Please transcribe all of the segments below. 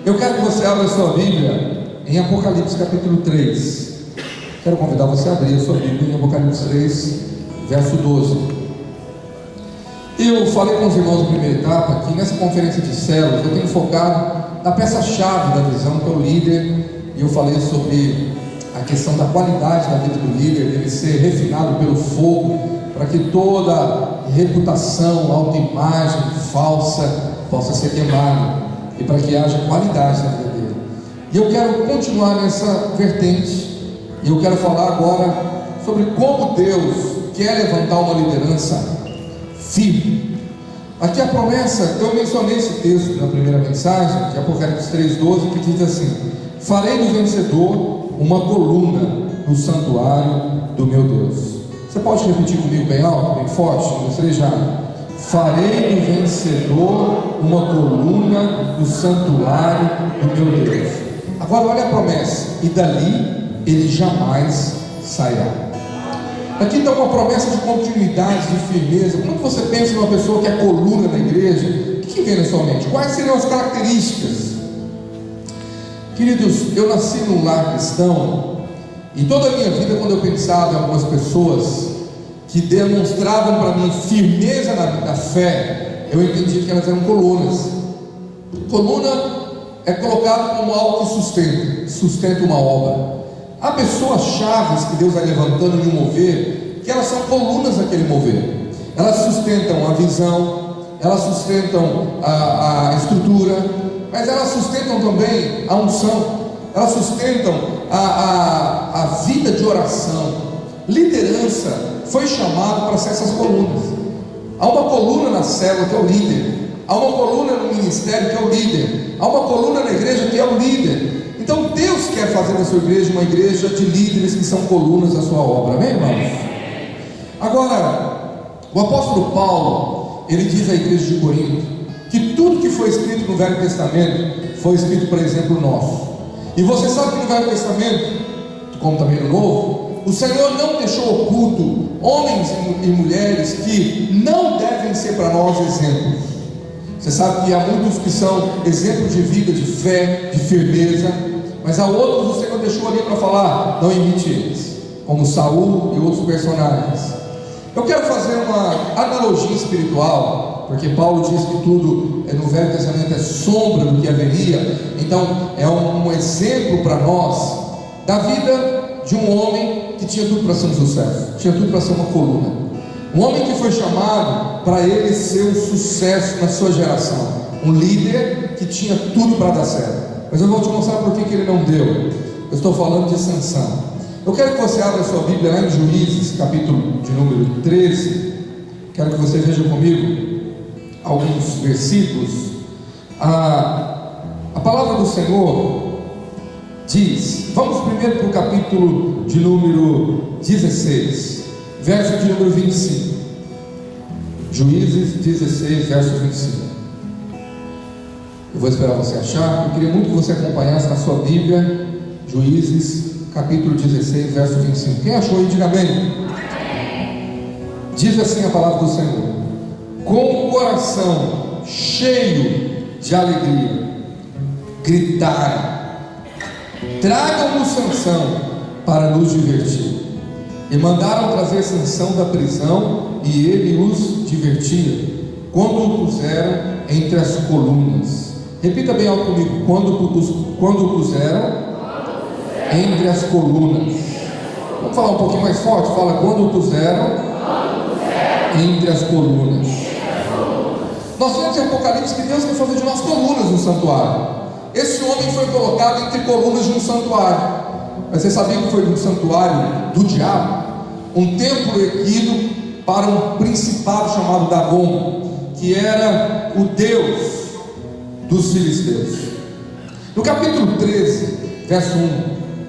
Eu quero que você abra a sua Bíblia em Apocalipse capítulo 3. Quero convidar você a abrir a sua Bíblia em Apocalipse 3, verso 12. Eu falei com os irmãos da primeira etapa que nessa conferência de células eu tenho focado na peça-chave da visão, que é o líder. E eu falei sobre a questão da qualidade da vida do líder, dele ser refinado pelo fogo, para que toda reputação, autoimagem falsa possa ser queimada, e para que haja qualidade na vida dele. E eu quero continuar nessa vertente, e eu quero falar agora sobre como Deus quer levantar uma liderança firme. Aqui a promessa, eu mencionei esse texto na primeira mensagem, de Apocalipse 3,12, que diz assim: farei do vencedor uma coluna no santuário do meu Deus. Você pode repetir comigo bem alto, bem forte? Você já. Farei do vencedor uma coluna no santuário do meu Deus. Agora olha a promessa: e dali ele jamais sairá. Aqui está uma promessa de continuidade, de firmeza. Quando você pensa em uma pessoa que é coluna na igreja, o que vem na sua mente? Quais seriam as características? Queridos, eu nasci num lar cristão, e toda a minha vida, quando eu pensava em algumas pessoas que demonstravam para mim firmeza na fé, eu entendi que elas eram colunas. Coluna é colocado como algo que sustenta uma obra. Há pessoas chaves que Deus vai levantando em um mover, que elas são colunas naquele mover. Elas sustentam a visão, elas sustentam a estrutura, mas elas sustentam também a unção, elas sustentam a vida de oração. Liderança foi chamado para ser essas colunas. Há uma coluna na célula que é o líder, há uma coluna no ministério que é o líder, há uma coluna na igreja que é o líder. Então Deus quer fazer da sua igreja uma igreja de líderes que são colunas da sua obra, amém, irmãos? Agora, o apóstolo Paulo, ele diz à igreja de Corinto que tudo que foi escrito no Velho Testamento foi escrito para exemplo nosso. E você sabe que no Velho Testamento, como também no Novo, o Senhor não deixou oculto homens e mulheres que não devem ser para nós exemplos. Você sabe que há muitos que são exemplos de vida, de fé, de firmeza, mas há outros o Senhor deixou ali para falar: não imite eles, como Saul e outros personagens. Eu quero fazer uma analogia espiritual, porque Paulo diz que tudo no Velho Testamento é sombra do que haveria. Então é um exemplo para nós da vida de um homem que tinha tudo para ser um sucesso, tinha tudo para ser uma coluna. Um homem que foi chamado para ele ser um sucesso na sua geração, um líder que tinha tudo para dar certo. Mas eu vou te mostrar por que ele não deu. Eu estou falando de Sansão. Eu quero que você abra a sua Bíblia lá em Juízes, capítulo de número 13. Quero que você veja comigo alguns versículos. A palavra do Senhor diz, vamos primeiro para o capítulo de número 16, verso de número 25. Juízes 16, verso 25. Eu vou esperar você achar. Eu queria muito que você acompanhasse na sua Bíblia, Juízes, capítulo 16, verso 25. Quem achou aí, diga amém. Diz assim a palavra do Senhor: com o coração cheio de alegria, gritaram: tragam-nos Sansão para nos divertir. E mandaram trazer Sansão da prisão, e ele os divertia, quando o puseram entre as colunas. Repita bem alto comigo: quando o puseram entre as colunas. Vamos falar um pouquinho mais forte? Fala: quando o puseram entre as colunas. Nós vemos em Apocalipse que Deus quer fazer de nós colunas no santuário. Esse homem foi colocado entre colunas de um santuário. Mas você sabia que foi um santuário do diabo? Um templo erguido para um principado chamado Dagon, que era o Deus dos filisteus. No capítulo 13, verso 1,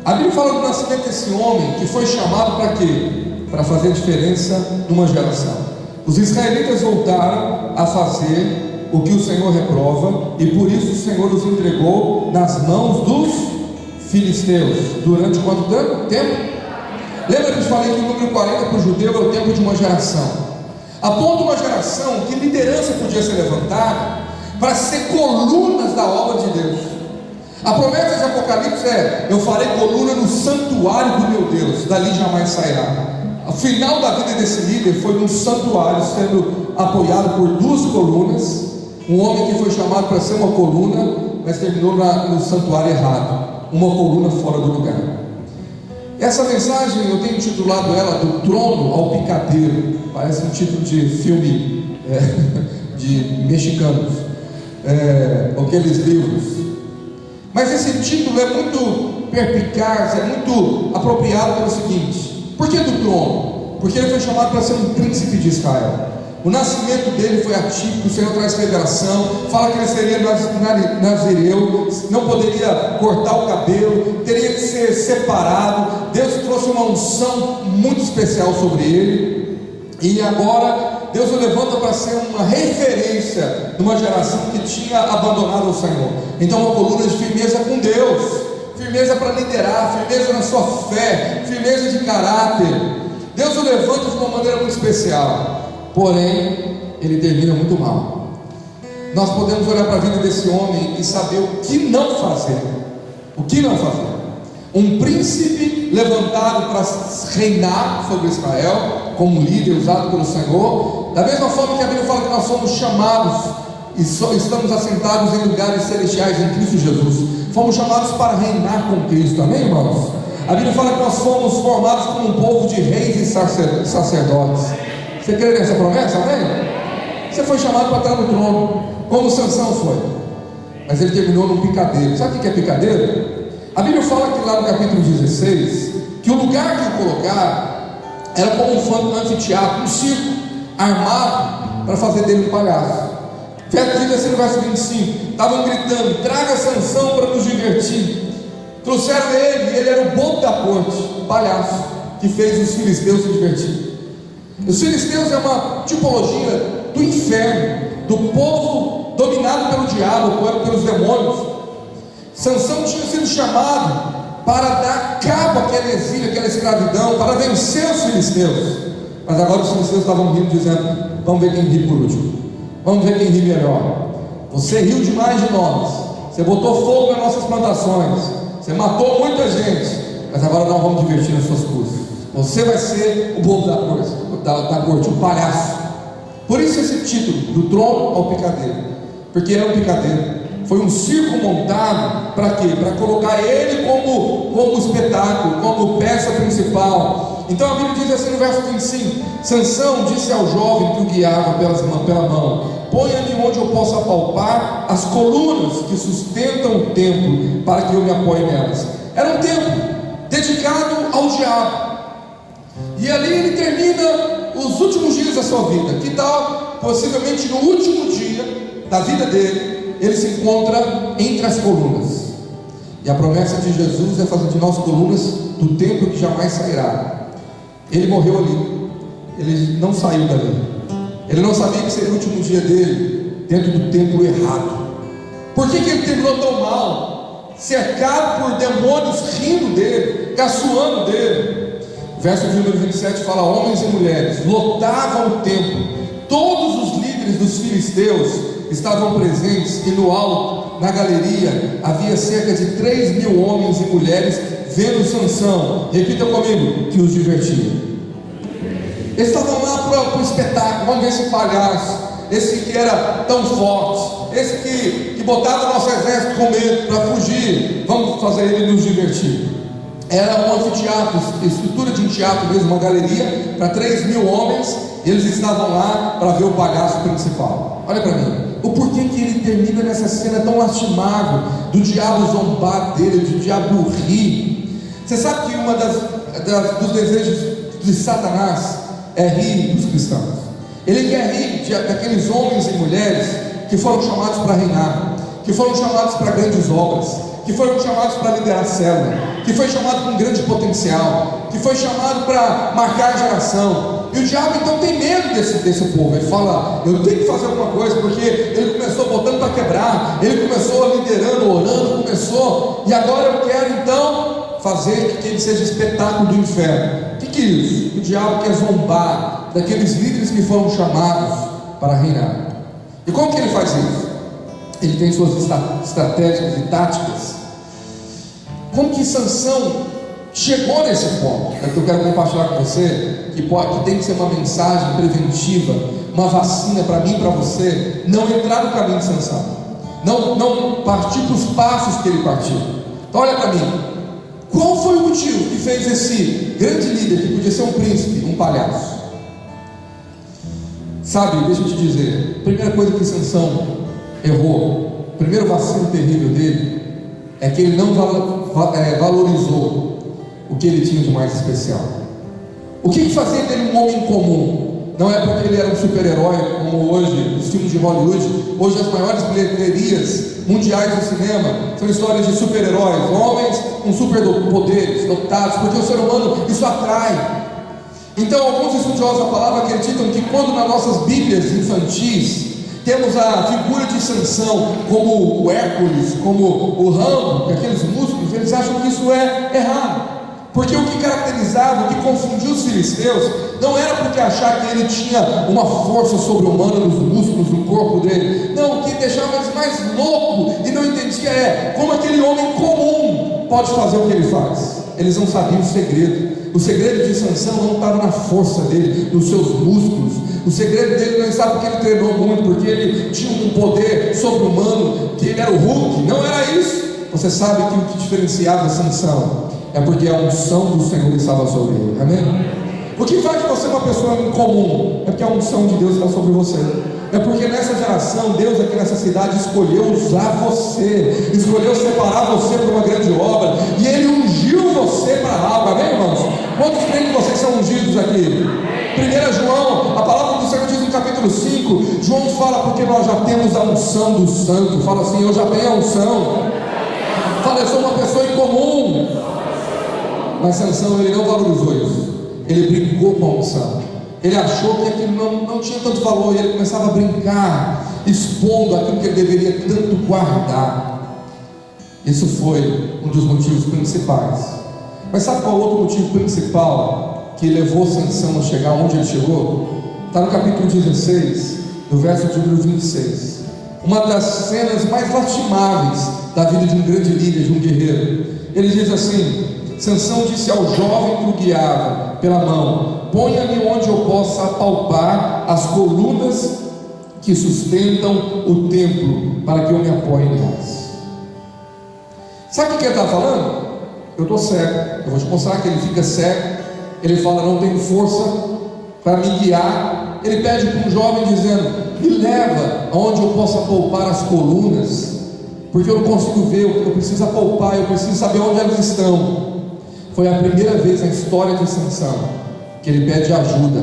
a Bíblia fala do nascimento desse homem, que foi chamado para quê? Para fazer diferença numa geração. Os israelitas voltaram a fazer o que o Senhor reprova, e por isso o Senhor os entregou nas mãos dos filisteus. Durante quanto tempo? Lembra que eu falei que o número 40 para o judeu é o tempo de uma geração. Aponta uma geração que liderança podia ser levantada para ser colunas da obra de Deus. A promessa de Apocalipse é: eu farei coluna no santuário do meu Deus, dali jamais sairá. O final da vida desse líder foi num santuário, sendo apoiado por duas colunas. Um homem que foi chamado para ser uma coluna, mas terminou no santuário errado, uma coluna fora do lugar. Essa mensagem eu tenho titulado ela do trono ao picadeiro. Parece um título de filme de mexicanos, aqueles livros. Mas esse título é muito perspicaz, é muito apropriado pelo seguinte: por que do trono? Porque ele foi chamado para ser um príncipe de Israel. O nascimento dele foi atípico, o Senhor traz revelação, fala que ele seria nazireu, não poderia cortar o cabelo, teria que ser separado. Deus trouxe uma unção muito especial sobre ele, e agora Deus o levanta para ser uma referência numa geração que tinha abandonado o Senhor. Então, uma coluna de firmeza com Deus, firmeza para liderar, firmeza na sua fé, firmeza de caráter. Deus o levanta de uma maneira muito especial. Porém, ele termina muito mal. Nós podemos olhar para a vida desse homem e saber o que não fazer. O que não fazer? Um príncipe levantado para reinar sobre Israel, como líder usado pelo Senhor. Da mesma forma que a Bíblia fala que nós somos chamados e estamos assentados em lugares celestiais em Cristo Jesus. Fomos chamados para reinar com Cristo, amém, irmãos? A Bíblia fala que nós fomos formados como um povo de reis e sacerdotes. Você crê nessa promessa, amém? Você foi chamado para estar no trono, como Sansão foi, mas ele terminou num picadeiro. Sabe o que é picadeiro? A Bíblia fala que lá no capítulo 16, que o lugar que o colocaram era como um anfiteatro, um circo, armado para fazer dele um palhaço. Diz assim no verso 25: estavam gritando: traga Sansão para nos divertir. Trouxeram ele, e ele era o bobo da corte, o palhaço, que fez os filisteus se divertir. Os filisteus é uma tipologia do inferno, do povo dominado pelo diabo, pelos demônios. Sansão tinha sido chamado para dar cabo àquele exílio, àquela escravidão, para vencer os filisteus. Mas agora os filisteus estavam rindo, dizendo: vamos ver quem ri por último, vamos ver quem ri melhor. Você riu demais de nós, você botou fogo nas nossas plantações, você matou muita gente, mas agora nós vamos divertir nas suas custas. Você vai ser o bobo da corte, o palhaço. Por isso esse título, do trono ao picadeiro, porque era um picadeiro. Foi um circo montado para quê? Para colocar ele como espetáculo, como peça principal. Então a Bíblia diz assim no verso 25: Sansão disse ao jovem que o guiava pela mão: ponha-me onde eu possa apalpar as colunas que sustentam o templo, para que eu me apoie nelas. Era um templo dedicado ao diabo. E ali ele termina os últimos dias da sua vida. Que tal, possivelmente no último dia da vida dele, ele se encontra entre as colunas. E a promessa de Jesus é fazer de nós colunas do templo que jamais sairá. Ele morreu ali, ele não saiu dali. Ele não sabia que seria o último dia dele dentro do templo errado. Por que ele terminou tão mal? Cercado por demônios rindo dele, caçoando dele. Verso de número 27 fala: homens e mulheres lotavam o templo. Todos os líderes dos filisteus estavam presentes, e no alto, na galeria, havia cerca de 3.000 homens e mulheres vendo Sansão. Repita comigo: que os divertia. Eles estavam lá para o espetáculo. Vamos ver esse palhaço, esse que era tão forte, esse que botava nosso exército com medo para fugir. Vamos fazer ele nos divertir. Era um anfiteatro, estrutura de um teatro mesmo, uma galeria para 3.000 homens. Eles estavam lá para ver o palhaço principal. Olha para mim, o porquê que ele termina nessa cena tão lastimável, do diabo zombar dele, do diabo rir. Você sabe que uma dos desejos de Satanás é rir dos cristãos. Ele quer rir daqueles homens e mulheres que foram chamados para reinar, que foram chamados para grandes obras, que foram chamados para liderar a célula, que foi chamado com grande potencial, que foi chamado para marcar a geração. E o diabo então tem medo desse povo. Ele fala: eu tenho que fazer alguma coisa, porque ele começou botando para quebrar, ele começou liderando, orando, e agora eu quero então fazer que ele seja espetáculo do inferno. O que é isso? O diabo quer zombar daqueles líderes que foram chamados para reinar. E como que ele faz isso? Ele tem suas estratégias e táticas Como que Sansão chegou nesse ponto? É o que eu quero compartilhar com você, que tem que ser uma mensagem preventiva, uma vacina para mim e para você, não entrar no caminho de Sansão, não partir para os passos que ele partiu. Então olha para mim, qual foi o motivo que fez esse grande líder, que podia ser um príncipe, um palhaço? Sabe, deixa eu te dizer, a primeira coisa que Sansão errou, o primeiro vacilo terrível dele, é que ele não valorizou o que ele tinha de mais especial. O que fazia dele um homem comum? Não é porque ele era um super-herói, como hoje, os filmes de Hollywood. Hoje as maiores bilheterias mundiais do cinema são histórias de super-heróis, homens com superpoderes, dotados, porque o ser humano, isso atrai. Então alguns estudiosos da palavra acreditam que quando nas nossas bíblias infantis temos a figura de Sansão como o Hércules, como o Rambo, com aqueles músculos, eles acham que isso é errado. Porque o que caracterizava, o que confundiu os filisteus, não era porque achar que ele tinha uma força sobre-humana nos músculos do corpo dele. Não, o que deixava eles mais loucos e não entendia é como aquele homem comum pode fazer o que ele faz. Eles não sabiam o segredo. O segredo de Sansão não estava na força dele, nos seus músculos. O segredo dele não estava porque ele treinou muito, porque ele tinha um poder sobre-humano, que ele era o Hulk. Não era isso. Você sabe que o que diferenciava Sansão é porque a unção do Senhor estava sobre ele. Amém? O que faz de você uma pessoa incomum é porque a unção de Deus está sobre você. É porque nessa geração, Deus aqui nessa cidade escolheu usar você, escolheu separar você para uma grande obra, e Ele ungiu você para algo. Amém, irmãos? Quantos creem que vocês são ungidos aqui? 1 João, a palavra do Senhor diz no capítulo 5, João fala porque nós já temos a unção do santo. Fala assim: eu já tenho a unção. Fala, eu sou uma pessoa incomum. Mas Sansão, ele não valorizou isso. Ele brincou com a unção. Ele achou que aquilo não tinha tanto valor, e ele começava a brincar, expondo aquilo que ele deveria tanto guardar. Isso foi um dos motivos principais. Mas sabe qual é o outro motivo principal que levou Sansão a chegar onde ele chegou? Está no capítulo 16, no verso de número 26. Uma das cenas mais lastimáveis da vida de um grande líder, de um guerreiro. Ele diz assim: Sansão disse ao jovem que o guiava pela mão: ponha-me onde eu possa apalpar as colunas que sustentam o templo, para que eu me apoie nelas. Sabe o que ele está falando? Eu estou cego. Eu vou te mostrar que ele fica cego. Ele fala: não tenho força para me guiar. Ele pede para um jovem dizendo: me leva aonde eu possa apalpar as colunas, porque eu não consigo ver, eu preciso apalpar, eu preciso saber onde elas estão. Foi a primeira vez na história de Sansão que ele pede ajuda,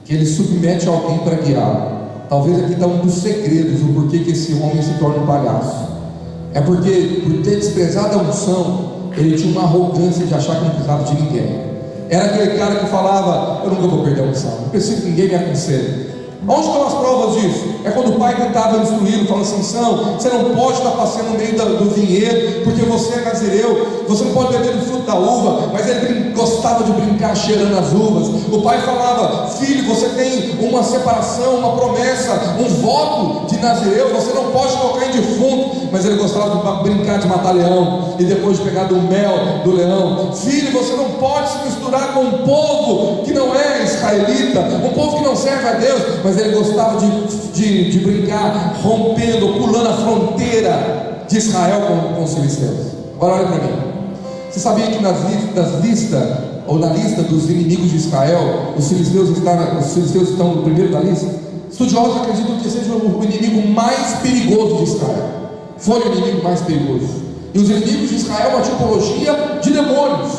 que ele submete alguém para guiá-lo. Talvez aqui está um dos segredos do porquê que esse homem se torna um palhaço. É porque, por ter desprezado a unção, ele tinha uma arrogância de achar que não precisava de ninguém. Era aquele cara que falava: eu nunca vou perder a unção, não preciso que ninguém me aconselhe. Onde estão as provas disso? É quando o pai tentava instruí-lo, falando: Sansão, você não pode estar passeando no meio do vinhedo, porque você é nazireu, você não pode beber do fruto da uva. Mas ele gostava de brincar cheirando as uvas. O pai falava: filho, você tem uma separação, uma promessa, um voto de nazireu, você não pode tocar em defunto. Mas ele gostava de brincar de matar leão, e depois de pegar do mel do leão. Filho, você não pode se misturar com um povo que não é israelita, um povo que não serve a Deus. Mas ele gostava de brincar, rompendo, pulando a fronteira de Israel com os filisteus. Agora olha para mim. Você sabia que na lista dos inimigos de Israel, os filisteus estão no primeiro da lista? Estudiosos acreditam que seja o inimigo mais perigoso de Israel. Foi o inimigo mais perigoso. E os inimigos de Israel, uma tipologia de demônios.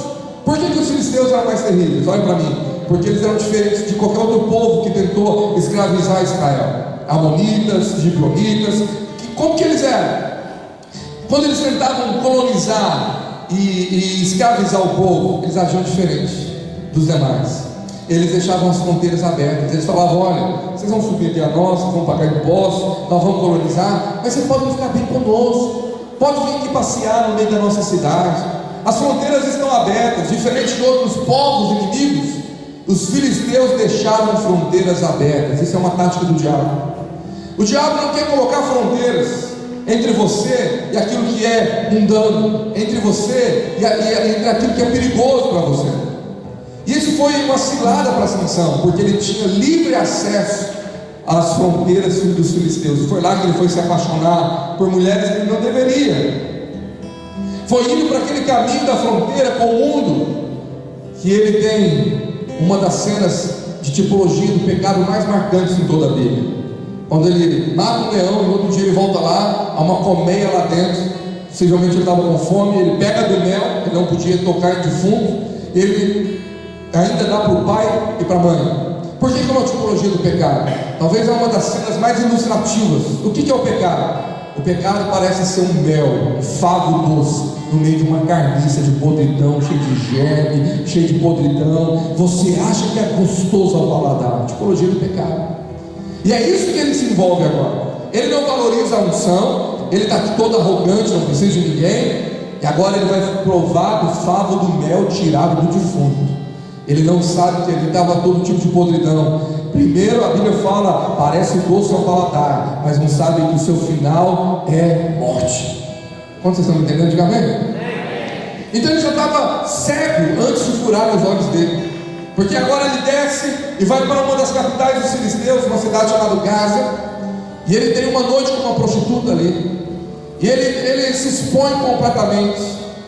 Por que os filisteus eram mais terríveis? Olha para mim. Porque eles eram diferentes de qualquer outro povo que tentou escravizar Israel. Amonitas, gibeonitas. Como que eles eram? Quando eles tentavam colonizar e escravizar o povo, eles agiam diferente dos demais. Eles deixavam as fronteiras abertas. Eles falavam: olha, vocês vão subir aqui a nós, vocês vão pagar impostos, nós vamos colonizar, mas vocês podem ficar bem conosco, pode vir aqui passear no meio da nossa cidade. As fronteiras estão abertas. Diferente de outros povos inimigos, os filisteus deixaram fronteiras abertas. Isso é uma tática do diabo. O diabo não quer colocar fronteiras. entre você e aquilo que é mundano, entre você e entre aquilo que é perigoso para você. E isso foi uma cilada para Sansão, porque ele tinha livre acesso às fronteiras dos filisteus, e foi lá que ele foi se apaixonar por mulheres que ele não deveria. Foi indo para aquele caminho da fronteira com o mundo que ele tem uma das cenas de tipologia do pecado mais marcantes em toda a Bíblia. Quando ele mata um leão, no outro dia ele volta lá, há uma colmeia lá dentro, possivelmente ele estava com fome, ele pega do mel, ele não podia tocar em defunto, ele ainda dá para o pai e para a mãe. Por que é uma tipologia do pecado? Talvez é uma das cenas mais ilustrativas. O que é o pecado? O pecado parece ser um mel, um favo doce, no meio de uma carniça de podridão, cheio de germe, cheio de podridão. Você acha que é gostoso ao paladar? Tipologia do pecado. E é isso que ele se envolve agora. Ele não valoriza a unção, ele está todo arrogante, não precisa de ninguém, e agora ele vai provar do favo do mel tirado do defunto. Ele não sabe que ele estava todo tipo de podridão. Primeiro a Bíblia fala, parece doce ao paladar, mas não sabe que o seu final é morte. Quando vocês estão me entendendo, diga amém. Então ele já estava cego antes de furar os olhos dele, porque agora ele desce e vai para uma das capitais dos filisteus, uma cidade chamada Gaza, e ele tem uma noite com uma prostituta ali, e ele se expõe completamente,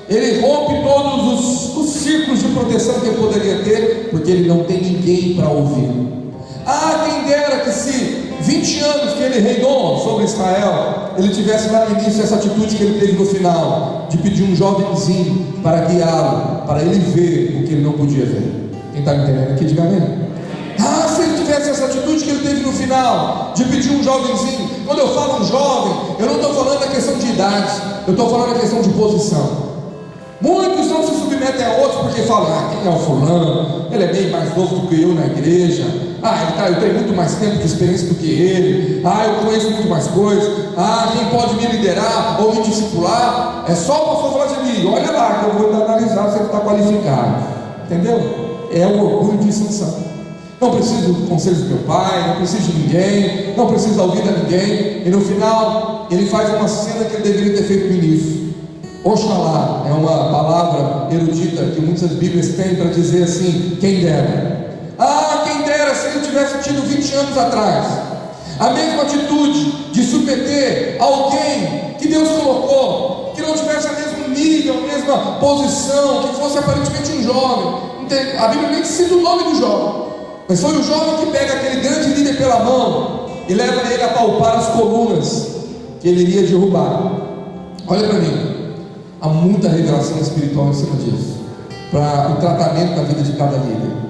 ele rompe todos os círculos de proteção que ele poderia ter, porque ele não tem ninguém para ouvir. Quem dera que se 20 anos que ele reinou sobre Israel, ele tivesse lá no início essa atitude que ele teve no final, de pedir um jovenzinho para guiá-lo, para ele ver o que ele não podia ver. Quem está me entendendo aqui, diga amém. Se ele tivesse essa atitude que ele teve no final, de pedir um jovenzinho. Quando eu falo um jovem, eu não estou falando da questão de idade, eu estou falando da questão de posição. Muitos não se submetem a outros porque falam, quem é o fulano? Ele é bem mais novo do que eu na igreja. Eu tenho muito mais tempo de experiência do que ele. Eu conheço muito mais coisas. Quem pode me liderar ou me discipular é só o pastor falar de mim. Olha lá que eu vou analisar se ele está qualificado. Entendeu? É o orgulho de Sansão. Não preciso do conselho do meu pai, não preciso de ninguém, não preciso da ouvida de ninguém. E no final ele faz uma cena que ele deveria ter feito no início. Oxalá é uma palavra erudita que muitas Bíblias têm para dizer assim: quem dera. Quem dera se ele tivesse tido 20 anos atrás a mesma atitude de submeter alguém que Deus colocou, que não tivesse o mesmo nível, a mesma posição, que fosse aparentemente um jovem. A Bíblia nem cita o nome do jovem, mas foi o jovem que pega aquele grande líder pela mão e leva ele a palpar as colunas que ele iria derrubar. Olha para mim. Há muita revelação espiritual em cima disso, para o tratamento da vida de cada líder.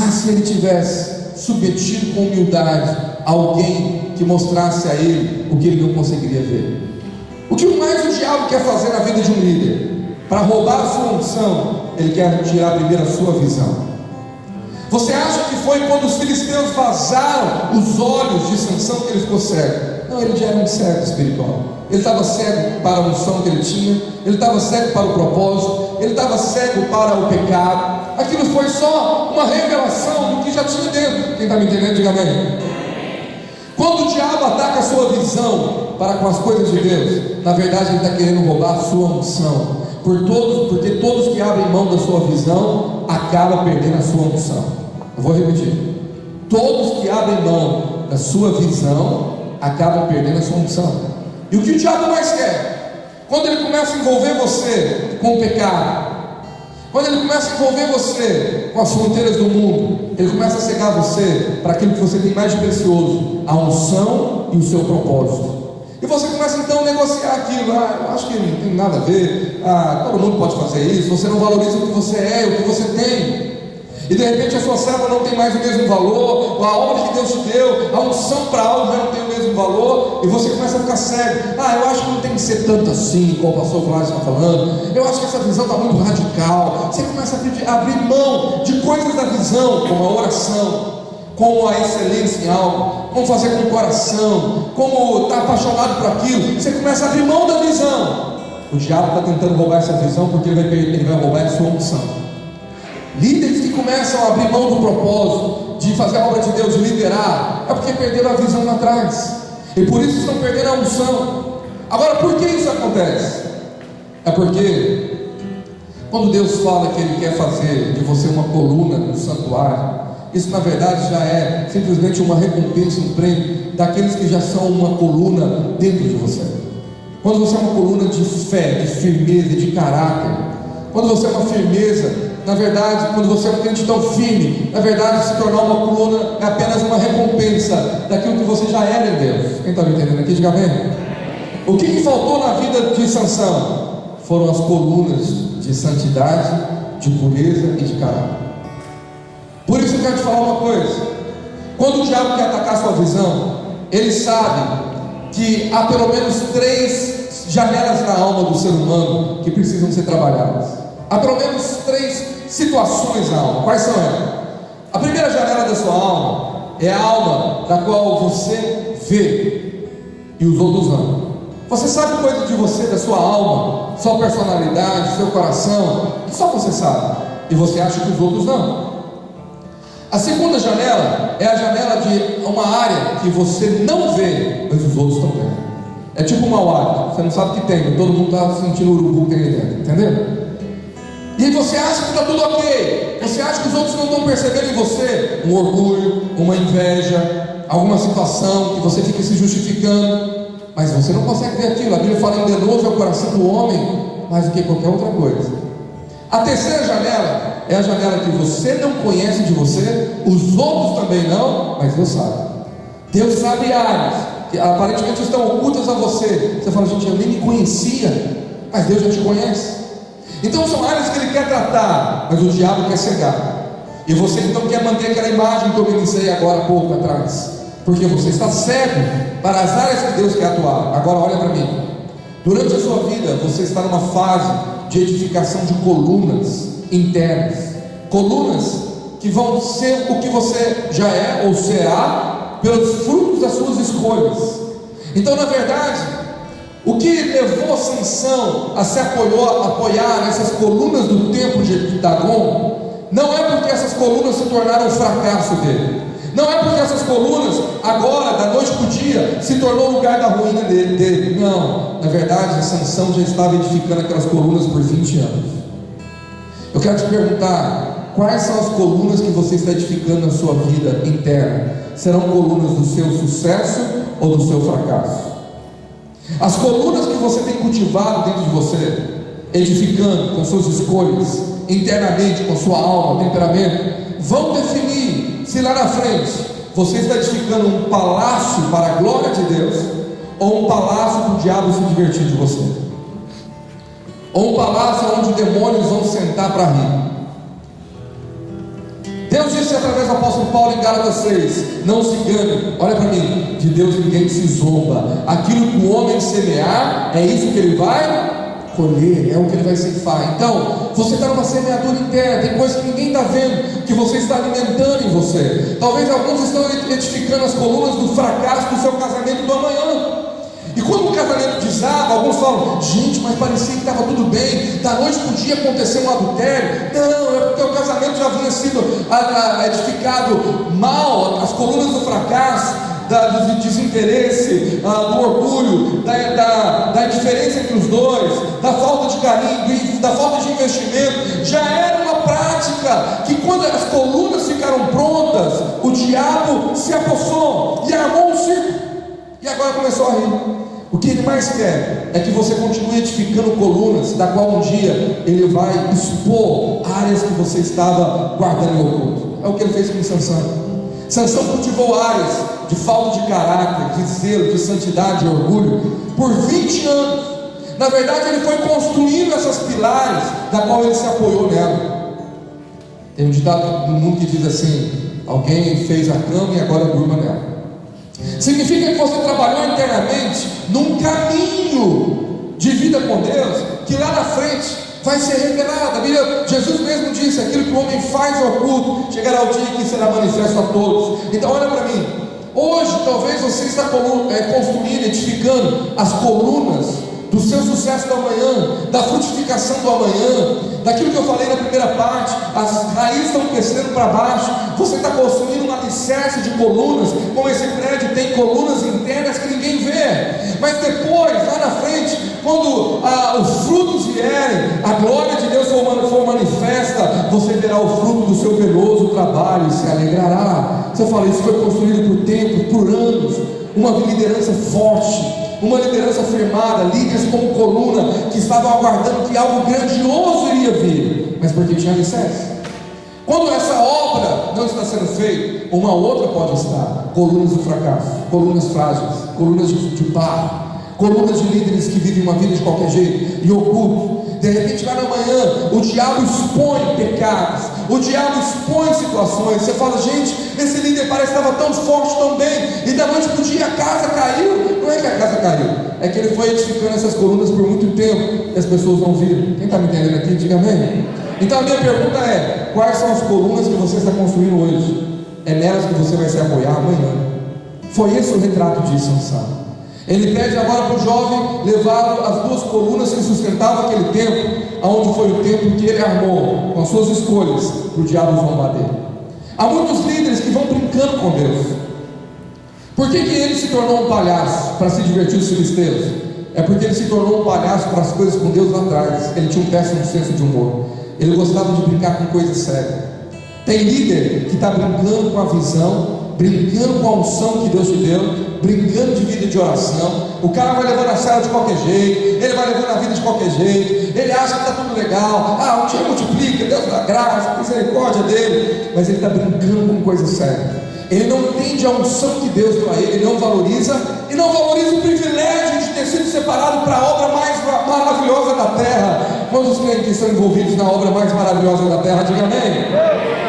Se ele tivesse submetido com humildade alguém que mostrasse a ele o que ele não conseguiria ver. O que mais o diabo quer fazer na vida de um líder? Para roubar a sua unção, ele quer tirar primeiro a sua visão. Você acha que foi quando os filisteus vazaram os olhos de Sansão que ele ficou cego? Não, ele já era um cego espiritual. Ele estava cego para a unção que ele tinha, ele estava cego para o propósito, ele estava cego para o pecado. Aquilo foi só uma revelação do que já tinha dentro. Quem está me entendendo, diga amém. Quando o diabo ataca a sua visão para com as coisas de Deus, na verdade ele está querendo roubar a sua unção. Porque todos que abrem mão da sua visão acabam perdendo a sua unção. Eu vou repetir: todos que abrem mão da sua visão acabam perdendo a sua unção. E o que o diabo mais quer? Quando ele começa a envolver você com o pecado, quando ele começa a envolver você com as fronteiras do mundo, ele começa a cegar você para aquilo que você tem mais de precioso, a unção e o seu propósito. E você começa então a negociar aquilo. Eu acho que não tem nada a ver, todo mundo pode fazer isso. Você não valoriza o que você é, o que você tem. E de repente a sua serva não tem mais o mesmo valor, a obra que Deus te deu, a unção para algo já não tem o mesmo valor, e você começa a ficar cego. Eu acho que não tem que ser tanto assim, como o pastor Flávio está falando. Eu acho que essa visão está muito radical. Você começa a abrir mão de coisas da visão, como a oração, como a excelência em algo, como fazer com o coração, como estar apaixonado por aquilo. Você começa a abrir mão da visão. O diabo está tentando roubar essa visão, porque ele vai roubar a sua unção. Líderes que começam a abrir mão do propósito de fazer a obra de Deus, de liderar, é porque perderam a visão lá atrás, e por isso estão perdendo a unção. Agora, por que isso acontece? É porque quando Deus fala que Ele quer fazer de você uma coluna no santuário, isso na verdade já é simplesmente uma recompensa, um prêmio daqueles que já são uma coluna dentro de você. Quando você é uma coluna de fé, de firmeza, de caráter, quando você é uma firmeza, na verdade, quando você é um crente tão firme, na verdade, se tornar uma coluna é apenas uma recompensa daquilo que você já era em Deus. Quem está me entendendo aqui? Diga amém. O que faltou na vida de Sansão? Foram as colunas de santidade, de pureza e de caráter. Por isso eu quero te falar uma coisa: quando o diabo quer atacar sua visão, ele sabe que há pelo menos 3 janelas na alma do ser humano que precisam ser trabalhadas. Há pelo menos 3 situações na alma. Quais são elas? A primeira janela da sua alma é a alma da qual você vê e os outros não. Você sabe coisa de você, da sua alma, sua personalidade, seu coração, que só você sabe, e você acha que os outros não. A segunda janela é a janela de uma área que você não vê, mas os outros estão vendo. É tipo um mau hálito, você não sabe que tem, mas todo mundo está sentindo o urubu que tem aí dentro, entendeu? E você acha que está tudo ok, você acha que os outros não estão percebendo em você um orgulho, uma inveja, alguma situação que você fica se justificando, mas você não consegue ver aquilo. A Bíblia fala: enganoso é o coração do homem mais do que qualquer outra coisa. A terceira janela é a janela que você não conhece de você, os outros também não, mas Deus sabe. Deus sabe áreas que aparentemente estão ocultas a você. Você fala: gente, eu nem me conhecia, mas Deus já te conhece. Então são áreas que Ele quer tratar, mas o diabo quer cegar. E você então quer manter aquela imagem que eu ministrei agora há pouco atrás, porque você está cego para as áreas que Deus quer atuar. Agora olha para mim. Durante a sua vida você está numa fase de edificação de colunas internas, colunas que vão ser o que você já é ou será pelos frutos das suas escolhas. Então, na verdade, o que levou Sansão a se apoiar nessas colunas do templo de Dagon, não é porque essas colunas se tornaram o fracasso dele, não é porque essas colunas agora, da noite para o dia, se tornou o lugar da ruína dele. Não, na verdade Sansão já estava edificando aquelas colunas por 20 anos. Eu quero te perguntar: quais são as colunas que você está edificando na sua vida interna? Serão colunas do seu sucesso ou do seu fracasso? As colunas que você tem cultivado dentro de você, edificando com suas escolhas, internamente, com sua alma, temperamento, vão definir se lá na frente você está edificando um palácio para a glória de Deus, ou um palácio para o diabo se divertir de você, ou um palácio onde demônios vão sentar para rir. Deus disse através do apóstolo Paulo em Gálatas 6: não se engane, olha para mim, de Deus ninguém se zomba. Aquilo que o homem semear, é isso que ele vai colher, é o que ele vai ceifar. Então, você está numa semeadura interna, tem coisas que ninguém está vendo, que você está alimentando em você. Talvez alguns estão edificando as colunas do fracasso do seu casamento do amanhã. E quando o casamento desaba, alguns falam: gente, mas parecia que estava tudo bem, da noite para o dia aconteceu um adultério. Não, é porque o casamento já vinha sido edificado mal, as colunas do fracasso, do desinteresse, do orgulho, da indiferença entre os dois, da falta de carinho, da falta de investimento. Já era uma prática que, quando as colunas ficaram prontas, o diabo se apossou e armou um circo, e agora começou a rir. O que ele mais quer é que você continue edificando colunas, da qual um dia ele vai expor áreas que você estava guardando em oculto. É o que ele fez com Sansão. Sansão cultivou áreas de falta de caráter, de zelo, de santidade e orgulho por 20 anos. Na verdade, ele foi construindo essas pilares, da qual ele se apoiou nela. Tem um ditado no mundo que diz assim: alguém fez a cama e agora durma nela. Significa que você trabalhou internamente num caminho de vida com Deus, que lá na frente vai ser revelado. Jesus mesmo disse: aquilo que o homem faz ao oculto, chegará o dia que será manifesto a todos. Então olha para mim, hoje talvez você está construindo, edificando as colunas do seu sucesso da manhã, da frutificação do amanhã, daquilo que eu falei na primeira parte. As raízes estão crescendo para baixo, você está construindo um alicerce de colunas, como esse prédio tem colunas internas que ninguém vê, mas depois, lá na frente, quando os frutos vierem, a glória de Deus for manifesta, você verá o fruto do seu penoso trabalho e se alegrará. Você fala, isso foi construído por tempo, por anos, uma liderança forte, uma liderança firmada, líderes como coluna, que estavam aguardando que algo grandioso iria vir, mas porque tinha alicerce. Quando essa obra não está sendo feita, uma outra pode estar. Colunas do fracasso, colunas frágeis, colunas de barro, colunas de líderes que vivem uma vida de qualquer jeito e oculto. De repente, lá na manhã, o diabo expõe pecados, o diabo expõe situações. Você fala, gente, esse líder parece que estava tão forte, tão bem, e da noite para o dia a casa caiu. Não é que a casa caiu, é que ele foi edificando essas colunas por muito tempo e as pessoas não viram. Quem está me entendendo aqui, diga amém. Então a minha pergunta é: quais são as colunas que você está construindo hoje? É nelas que você vai se apoiar amanhã. Foi esse o retrato de Sansão. Ele pede agora para o jovem levá-lo as duas colunas que sustentavam aquele templo, aonde foi o templo que ele armou com as suas escolhas para o diabo zombar dele. Há muitos líderes que vão brincando com Deus. Por que ele se tornou um palhaço para se divertir os filisteus? É porque ele se tornou um palhaço para as coisas com Deus lá atrás. Ele tinha um péssimo senso de humor. Ele gostava de brincar com coisas sérias. Tem líder que está brincando com a visão, brincando com a unção que Deus te deu, brincando de vida de oração. O cara vai levando a sério de qualquer jeito, ele vai levando a vida de qualquer jeito, ele acha que está tudo legal, um dia multiplica, Deus dá graça, a misericórdia dele, mas ele está brincando com coisas sérias. Ele não entende a unção que Deus deu a ele, ele não valoriza, e não valoriza o privilégio de ter sido separado para a obra mais maravilhosa da terra. Quantos crentes estão envolvidos na obra mais maravilhosa da terra? Diga amém.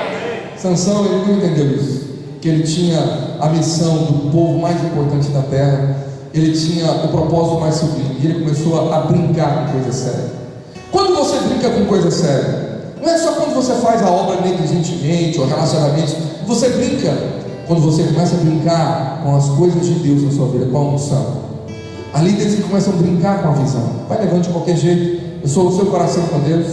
Sansão, ele não entendeu isso, que ele tinha a missão do povo mais importante da terra, ele tinha o propósito mais sublime, e ele começou a brincar com coisa séria. Quando você brinca com coisa séria, não é só quando você faz a obra negligentemente ou relacionamento, você brinca quando você começa a brincar com as coisas de Deus na sua vida, com a unção. Há líderes que começam a brincar com a visão, vai levando de qualquer jeito, eu sou o seu coração com Deus,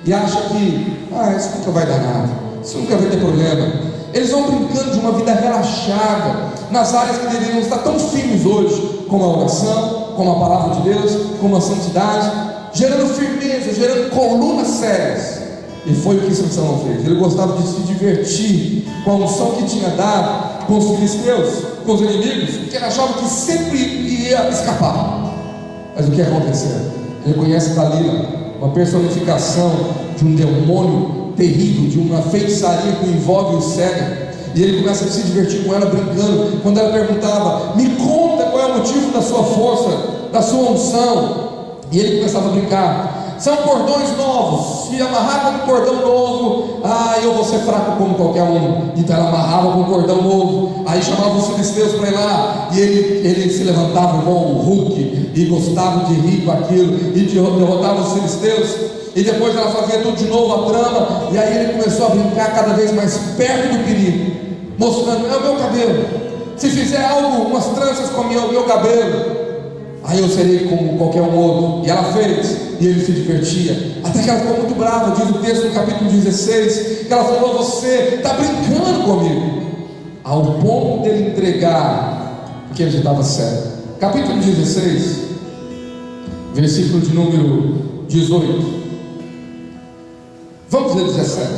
e acha que, isso nunca vai dar nada, isso nunca vai ter problema. Eles vão brincando de uma vida relaxada, nas áreas que deveriam estar tão firmes hoje, como a oração, como a palavra de Deus, como a santidade, gerando firmeza, gerando colunas sérias. E foi o que Sansão não fez. Ele gostava de se divertir com a unção que tinha dado com os filisteus, com os inimigos, porque ele achava que sempre ia escapar. Mas o que aconteceu? Ele conhece Dalila, uma personificação de um demônio terrível, de uma feitiçaria que envolve o cego, e ele começa a se divertir com ela, brincando. Quando ela perguntava, me conta qual é o motivo da sua força, da sua unção, e ele começava a brincar. São cordões novos, se amarrar com um cordão novo, eu vou ser fraco como qualquer um. Então ela amarrava com um cordão novo, aí chamava os filisteus para ir lá, e ele se levantava igual o Hulk, e gostava de rir com aquilo, e derrotava os filisteus. E depois ela fazia tudo de novo, a trama, e aí ele começou a brincar cada vez mais perto do perigo, mostrando, é o meu cabelo, se fizer algo, umas tranças com o meu cabelo, aí eu serei como qualquer um outro. E ela fez, e ele se divertia, até que ela ficou muito brava. Diz o texto no capítulo 16, que ela falou, você está brincando comigo, ao ponto dele entregar, porque ele já estava sério. Capítulo 16, versículo de número 18. Vamos ler 17.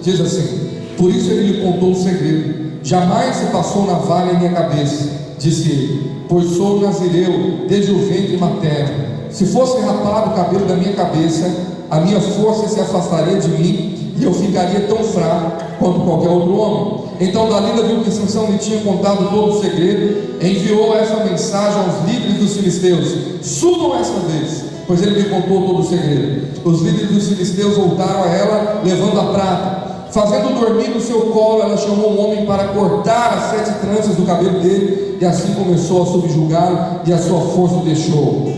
Diz assim: por isso ele lhe contou o segredo, jamais se passou navalha em minha cabeça, disse ele, pois sou nazireu desde o ventre materno. Se fosse rapado o cabelo da minha cabeça, a minha força se afastaria de mim, e eu ficaria tão fraco quanto qualquer outro homem. Então Dalila viu que Sansão lhe tinha contado todo o segredo, enviou essa mensagem aos líderes dos filisteus: subam essa vez, pois ele me contou todo o segredo. Os líderes dos filisteus voltaram a ela, levando a prata. Fazendo dormir no seu colo, ela chamou um homem para cortar as 7 tranças do cabelo dele, e assim começou a subjugá-lo, e a sua força o deixou.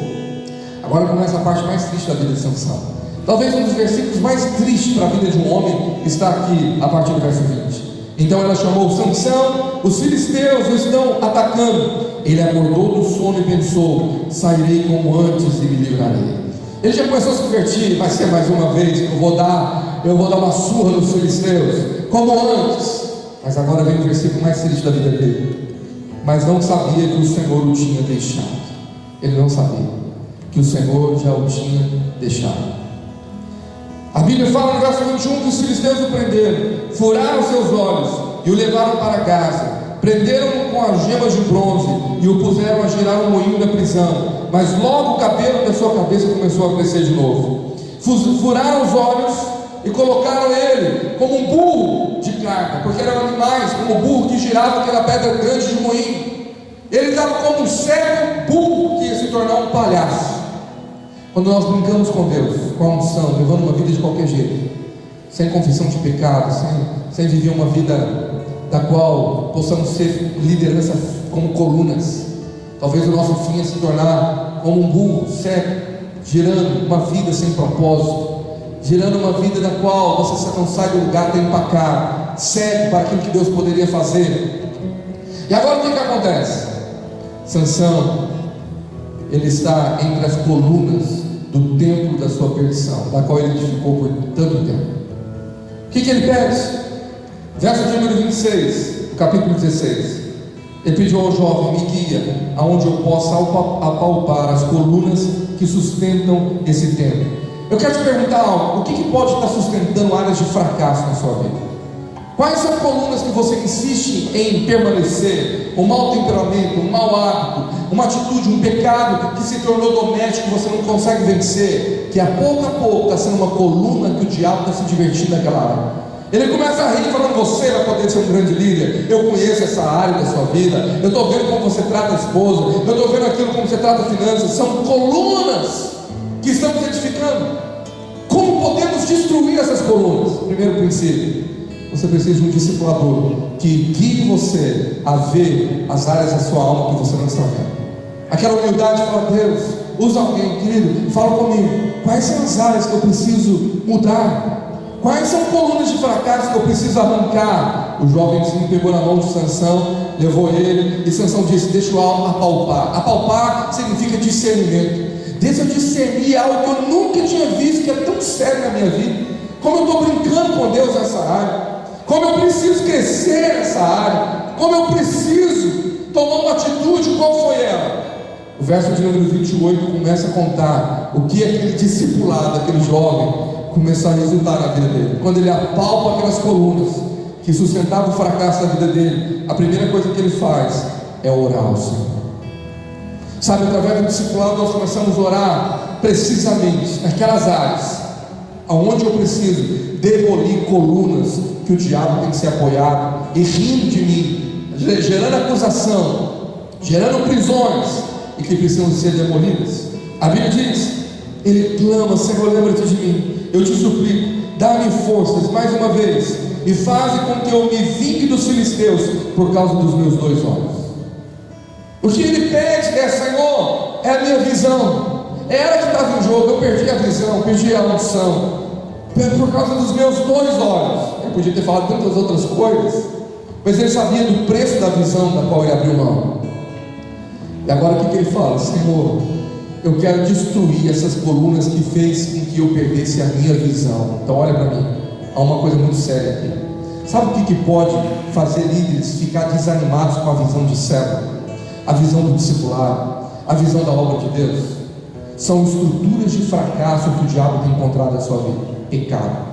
Agora começa a parte mais triste da vida de Sansão. Talvez um dos versículos mais tristes para a vida de um homem está aqui, a partir do verso 20. Então ela chamou Sansão, os filisteus o estão atacando. Ele acordou do sono e pensou, sairei como antes e me livrarei. Ele já começou a se divertir, vai ser mais uma vez que eu vou dar uma surra nos filisteus, como antes. Mas agora vem o versículo mais triste da vida dele. Mas não sabia que o Senhor o tinha deixado. Ele não sabia que o Senhor já o tinha deixado. A Bíblia fala no verso 21 que os filisteus o prenderam, furaram seus olhos e o levaram para Gaza. Prenderam-no com algemas de bronze e o puseram a girar um moinho da prisão. Mas logo o cabelo da sua cabeça começou a crescer de novo. Furaram os olhos e colocaram ele como um burro de carga, porque eram animais, como o burro que girava aquela pedra grande de moinho. Ele estava como um cego burro que ia se tornar um palhaço. Quando nós brincamos com Deus, com a unção, levando uma vida de qualquer jeito, sem confissão de pecado, sem viver uma vida da qual possamos ser liderança como colunas, talvez o nosso fim é se tornar como um burro cego, girando uma vida sem propósito, girando uma vida da qual você não sai do lugar, tem empacar, cego para aquilo que Deus poderia fazer. E agora o que acontece? Sansão, ele está entre as colunas do templo da sua perdição, da qual ele edificou por tanto tempo. O que ele pede? Verso de número 26, capítulo 16. Ele pediu ao jovem: me guia aonde eu possa apalpar as colunas que sustentam esse templo. Eu quero te perguntar algo: o que pode estar sustentando áreas de fracasso na sua vida? Quais são as colunas que você insiste em permanecer? Um mau temperamento, um mau hábito, uma atitude, um pecado que se tornou doméstico, que você não consegue vencer, que a pouco está sendo uma coluna que o diabo está se divertindo naquela área. Ele começa a rir falando: você vai poder ser um grande líder, eu conheço essa área da sua vida, eu estou vendo como você trata a esposa, eu estou vendo aquilo como você trata a finanças. São colunas que estamos edificando. Como podemos destruir essas colunas? Primeiro princípio: você precisa de um discipulador que guie você a ver as áreas da sua alma que você não está vendo. Aquela humildade, fala: Deus, usa alguém, querido, fala comigo, quais são as áreas que eu preciso mudar? Quais são colunas de fracasso que eu preciso arrancar? O jovenzinho pegou na mão de Sansão, levou ele, e Sansão disse: deixa eu apalpar. Apalpar significa discernimento. Deixa eu discernir algo que eu nunca tinha visto, que é tão sério na minha vida. Como eu estou brincando com Deus nessa área, como eu preciso crescer nessa área, como eu preciso tomar uma atitude. Qual foi ela? O verso de número 28 começa a contar o que aquele discipulado, aquele jovem, começou a resultar na vida dele. Quando ele apalpa aquelas colunas que sustentavam o fracasso da vida dele, a primeira coisa que ele faz é orar ao Senhor. Sabe, através do discipulado nós começamos a orar precisamente naquelas áreas aonde eu preciso demolir colunas que o diabo tem que ser apoiado, e rindo de mim, gerando acusação, gerando prisões, e que precisam ser demolidas. A Bíblia diz: ele clama: Senhor, lembra-te de mim, eu te suplico, dá-me forças mais uma vez, e faze com que eu me vingue dos filisteus por causa dos meus 2 olhos. O que ele pede é: Senhor, é a minha visão, é ela que estava em jogo, eu perdi a visão, perdi a unção, por causa dos meus 2 olhos. Ele podia ter falado tantas outras coisas, mas ele sabia do preço da visão da qual ele abriu mão. E agora o que ele fala? Senhor, eu quero destruir essas colunas que fez com que eu perdesse a minha visão. Então olha para mim, há uma coisa muito séria aqui. Sabe o que pode fazer líderes ficar desanimados com a visão de célula, a visão do discipulado, a visão da obra de Deus? São estruturas de fracasso que o diabo tem encontrado na sua vida. Pecado.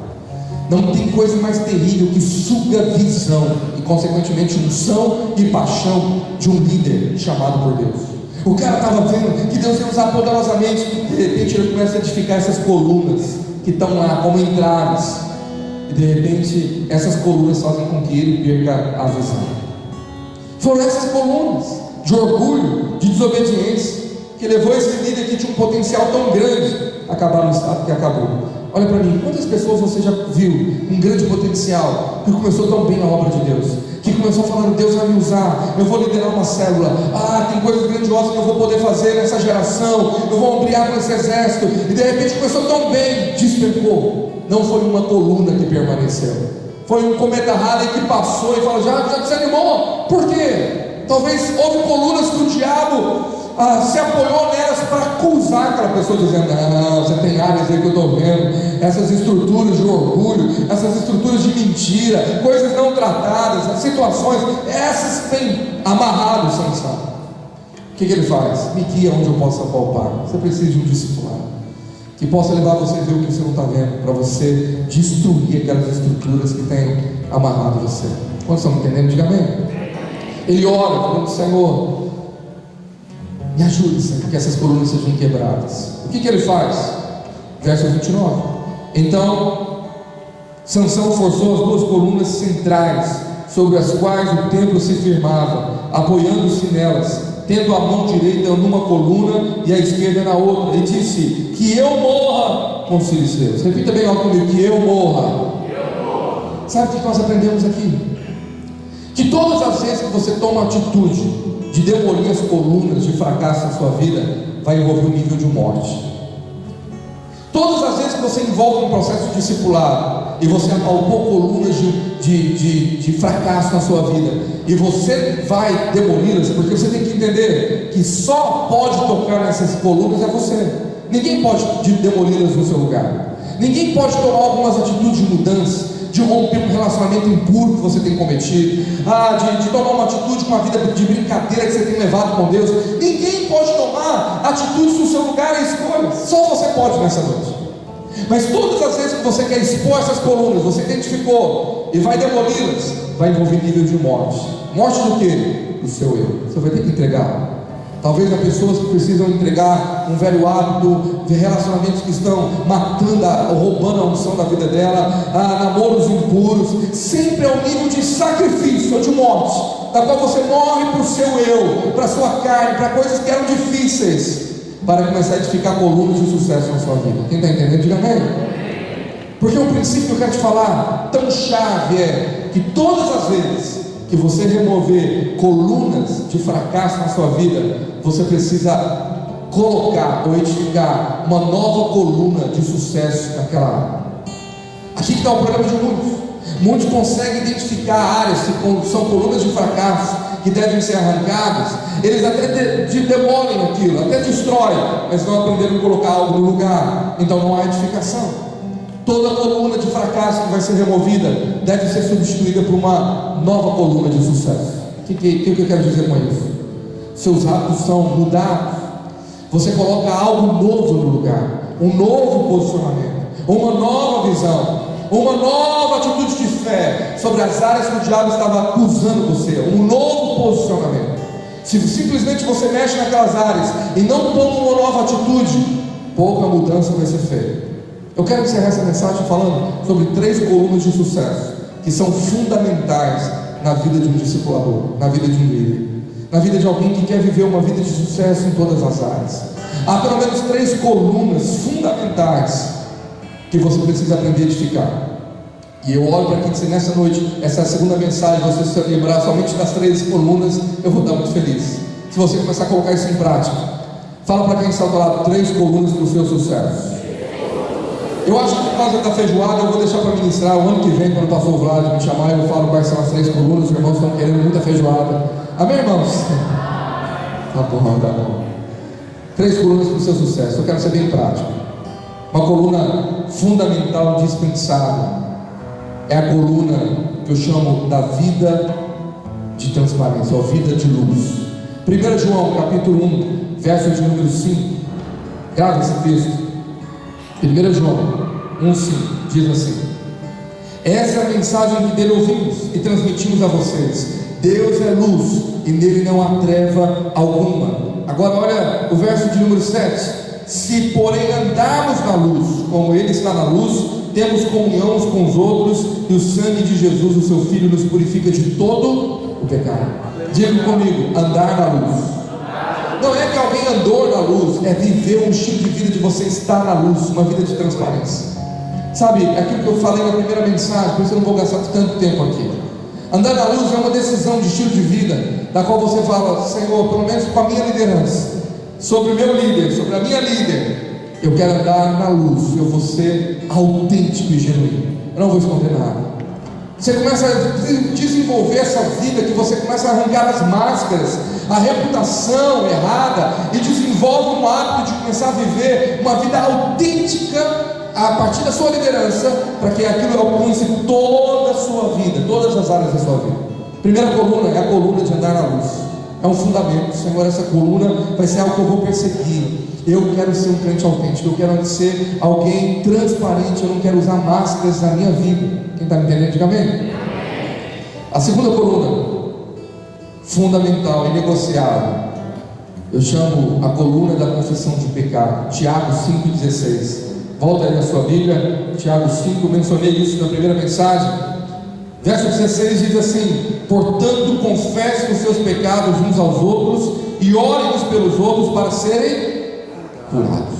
Não tem coisa mais terrível que suga a visão e consequentemente unção e paixão de um líder chamado por Deus. O cara estava vendo que Deus ia usar poderosamente, de repente ele começa a edificar essas colunas que estão lá como entraves, e de repente essas colunas fazem com que ele perca a visão. Foram essas colunas de orgulho, de desobediência, que levou esse líder que tinha um potencial tão grande a acabar no estado que acabou. Olha para mim, quantas pessoas você já viu um grande potencial, que começou tão bem a obra de Deus, que começou falando: Deus vai me usar, eu vou liderar uma célula, tem coisas grandiosas que eu vou poder fazer nessa geração, eu vou ampliar com esse exército, e de repente começou tão bem, despencou. Não foi uma coluna que permaneceu, foi um cometa Halley que passou e falou: já desanimou. Por quê? Talvez houve colunas que o diabo se apoiou nelas para acusar aquela pessoa, dizendo: não, você tem áreas aí que eu estou vendo, essas estruturas de orgulho, essas estruturas de mentira, coisas não tratadas, situações, essas têm amarrado Sansão. O que ele faz? Me guia onde eu possa palpar. Você precisa de um discipulado que possa levar você a ver o que você não está vendo, para você destruir aquelas estruturas que têm amarrado você. Quantos estão entendendo? Diga amém. Ele ora, falando: Senhor, me ajude, Senhor, que essas colunas sejam quebradas. O que ele faz? Verso 29. Então Sansão forçou as duas colunas centrais, sobre as quais o templo se firmava, apoiando-se nelas, tendo a mão direita numa coluna e a esquerda na outra, e disse: que eu morra com os filisteus. Repita bem alto comigo: que eu morra. Sabe o que nós aprendemos aqui? Que todas as vezes que você toma a atitude de demolir as colunas de fracasso na sua vida, vai envolver um nível de morte. Todas as vezes que você envolve um processo de discipulado e você apalpou colunas de fracasso na sua vida, e você vai demoli-las, porque você tem que entender que só pode tocar nessas colunas é você. Ninguém pode demoli-las no seu lugar. Ninguém pode tomar algumas atitudes de mudança, de romper um relacionamento impuro que você tem cometido, de tomar uma atitude com a vida de brincadeira que você tem levado com Deus. Ninguém pode tomar atitudes no seu lugar e escolhas. Só você pode nessa noite. Mas todas as vezes que você quer expor essas colunas, você identificou e vai demoli-las, vai envolver nível de morte. Morte do quê? Do seu eu. Você vai ter que entregar. Talvez há pessoas que precisam entregar um velho hábito, de relacionamentos que estão matando ou roubando a unção da vida dela, namoros impuros. Sempre é um nível de sacrifício ou de morte, da qual você morre para o seu eu, para a sua carne, para coisas que eram difíceis, para começar a edificar colunas de sucesso na sua vida. Quem está entendendo? Diga amém. Porque um princípio que eu quero te falar, tão chave, é que todas as vezes que você remover colunas de fracasso na sua vida, você precisa colocar ou edificar uma nova coluna de sucesso naquela área. Aqui que está o problema de muitos. Muitos conseguem identificar áreas que são colunas de fracasso, que devem ser arrancadas. Eles até demolem aquilo, até destroem, mas não aprenderam a colocar algo no lugar. Então não há edificação. Toda coluna de fracasso que vai ser removida deve ser substituída por uma nova coluna de sucesso. O que eu quero dizer com isso? Seus hábitos são mudados. Você coloca algo novo no lugar, um novo posicionamento, uma nova visão, uma nova atitude de fé sobre as áreas que o diabo estava acusando você, um novo posicionamento. Se simplesmente você mexe naquelas áreas e não toma uma nova atitude, pouca mudança vai ser feita. Eu quero encerrar essa mensagem falando sobre 3 colunas de sucesso que são fundamentais na vida de um discipulador, na vida de um líder, na vida de alguém que quer viver uma vida de sucesso em todas as áreas. Há pelo menos 3 colunas fundamentais que você precisa aprender a edificar. E eu oro para que nessa noite, essa é a segunda mensagem, você se lembrar somente das 3 colunas, eu vou estar muito feliz. Se você começar a colocar isso em prática, fala para quem está ao lado: 3 colunas para o seu sucesso. Eu acho que por causa da feijoada eu vou deixar para ministrar o ano que vem, quando o pastor Vlad me chamar, eu falo quais são as 3 colunas. Os irmãos estão querendo muita feijoada. Amém, irmãos? Tá bom, tá bom. 3 colunas para o seu sucesso. Eu quero ser bem prático. Uma coluna fundamental, indispensável, é a coluna que eu chamo da vida de transparência, ou vida de luz. 1 João capítulo 1, verso de número 5. Grava esse texto. 1 João 1,5 diz assim: essa é a mensagem que dele ouvimos e transmitimos a vocês. Deus é luz e nele não há treva alguma. Agora olha o verso de número 7. Se porém andarmos na luz, como ele está na luz, temos comunhão uns com os outros, e o sangue de Jesus, o seu Filho, nos purifica de todo o pecado. Diga comigo: andar na luz. Não é que alguém andou na luz, é viver um estilo de vida de você estar na luz, uma vida de transparência. Sabe, aquilo que eu falei na primeira mensagem, por isso eu não vou gastar tanto tempo aqui. Andar na luz é uma decisão de estilo de vida, da qual você fala: Senhor, pelo menos com a minha liderança, sobre o meu líder, sobre a minha líder, eu quero andar na luz, eu vou ser autêntico e genuíno, eu não vou esconder nada. Você começa a desenvolver essa vida que você começa a arrancar as máscaras, a reputação errada, e desenvolve um hábito de começar a viver uma vida autêntica a partir da sua liderança, para que aquilo alcance toda a sua vida, todas as áreas da sua vida. Primeira coluna é a coluna de andar na luz. É um fundamento. Senhor, essa coluna vai ser algo que eu vou perseguir. Eu quero ser um crente autêntico, eu quero ser alguém transparente, eu não quero usar máscaras na minha vida. Quem está me entendendo, diga amém. A segunda coluna, fundamental e negociável, eu chamo a coluna da confissão de pecado. Tiago 5,16. Volta aí na sua Bíblia, Tiago 5, mencionei isso na primeira mensagem. Verso 16 diz assim: portanto, confessem os seus pecados uns aos outros e orem uns pelos outros para serem curados.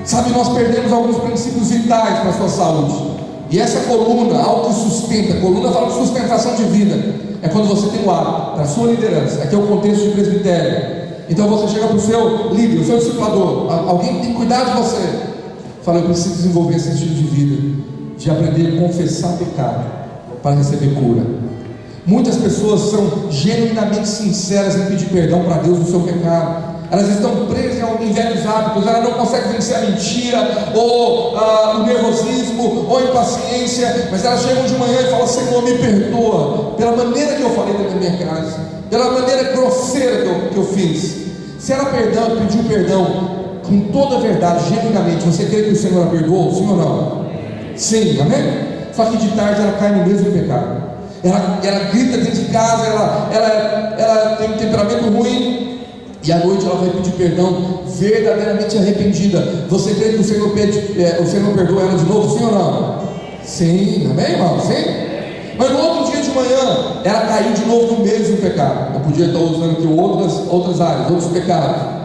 Sabe, nós perdemos alguns princípios vitais para a sua saúde. E essa coluna, autossustenta, a coluna fala de sustentação de vida. É quando você tem o hábito, para a sua liderança. Aqui é o contexto de presbitério. Então você chega para o seu líder, o seu discipulador, alguém que tem que cuidar de você. Fala, eu preciso desenvolver esse estilo de vida, de aprender a confessar pecado para receber cura. Muitas pessoas são genuinamente sinceras em pedir perdão para Deus do seu pecado. Elas estão presas em velhos hábitos, elas não conseguem vencer a mentira, ou o nervosismo, ou a impaciência, mas elas chegam de manhã e falam: Senhor, me perdoa pela maneira que eu falei da minha casa, pela maneira grosseira que eu fiz. Se ela pediu perdão com toda a verdade, genuinamente, você crê que o Senhor a perdoou? Sim ou não? Sim, amém? Só que de tarde ela cai no mesmo pecado. Ela grita dentro de casa, ela tem um temperamento ruim, e à noite ela vai pedir perdão verdadeiramente arrependida. Você crê que o Senhor perdoa ela de novo? Sim ou não? Sim, amém, irmão? Sim? Mas no outro dia de manhã ela caiu de novo no mesmo pecado. Eu podia estar usando aqui outras áreas, outros pecados.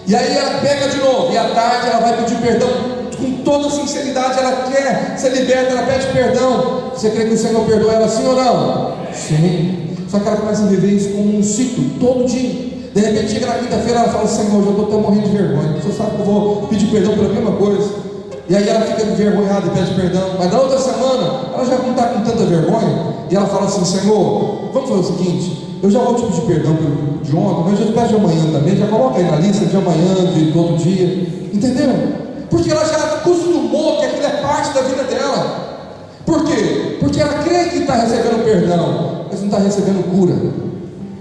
E aí ela pega de novo, e à tarde ela vai pedir perdão com toda sinceridade. Ela quer ser liberta, ela pede perdão. Você crê que o Senhor perdoa ela, sim ou não? Sim. Só que ela começa a viver isso como um ciclo, todo dia. De repente chega na quinta-feira, ela fala: Senhor, eu estou até morrendo de vergonha. Você sabe que eu vou pedir perdão pela mesma coisa. E aí ela fica envergonhada e pede perdão. Mas na outra semana, ela já não está com tanta vergonha, e ela fala assim: Senhor, vamos fazer o seguinte, eu já vou te pedir perdão de ontem, mas eu já te peço de amanhã também. Já coloca aí na lista de amanhã, de todo dia. Entendeu? Porque ela já acostumou que aquilo é parte da vida dela. Por quê? Porque ela crê que está recebendo perdão, mas não está recebendo cura.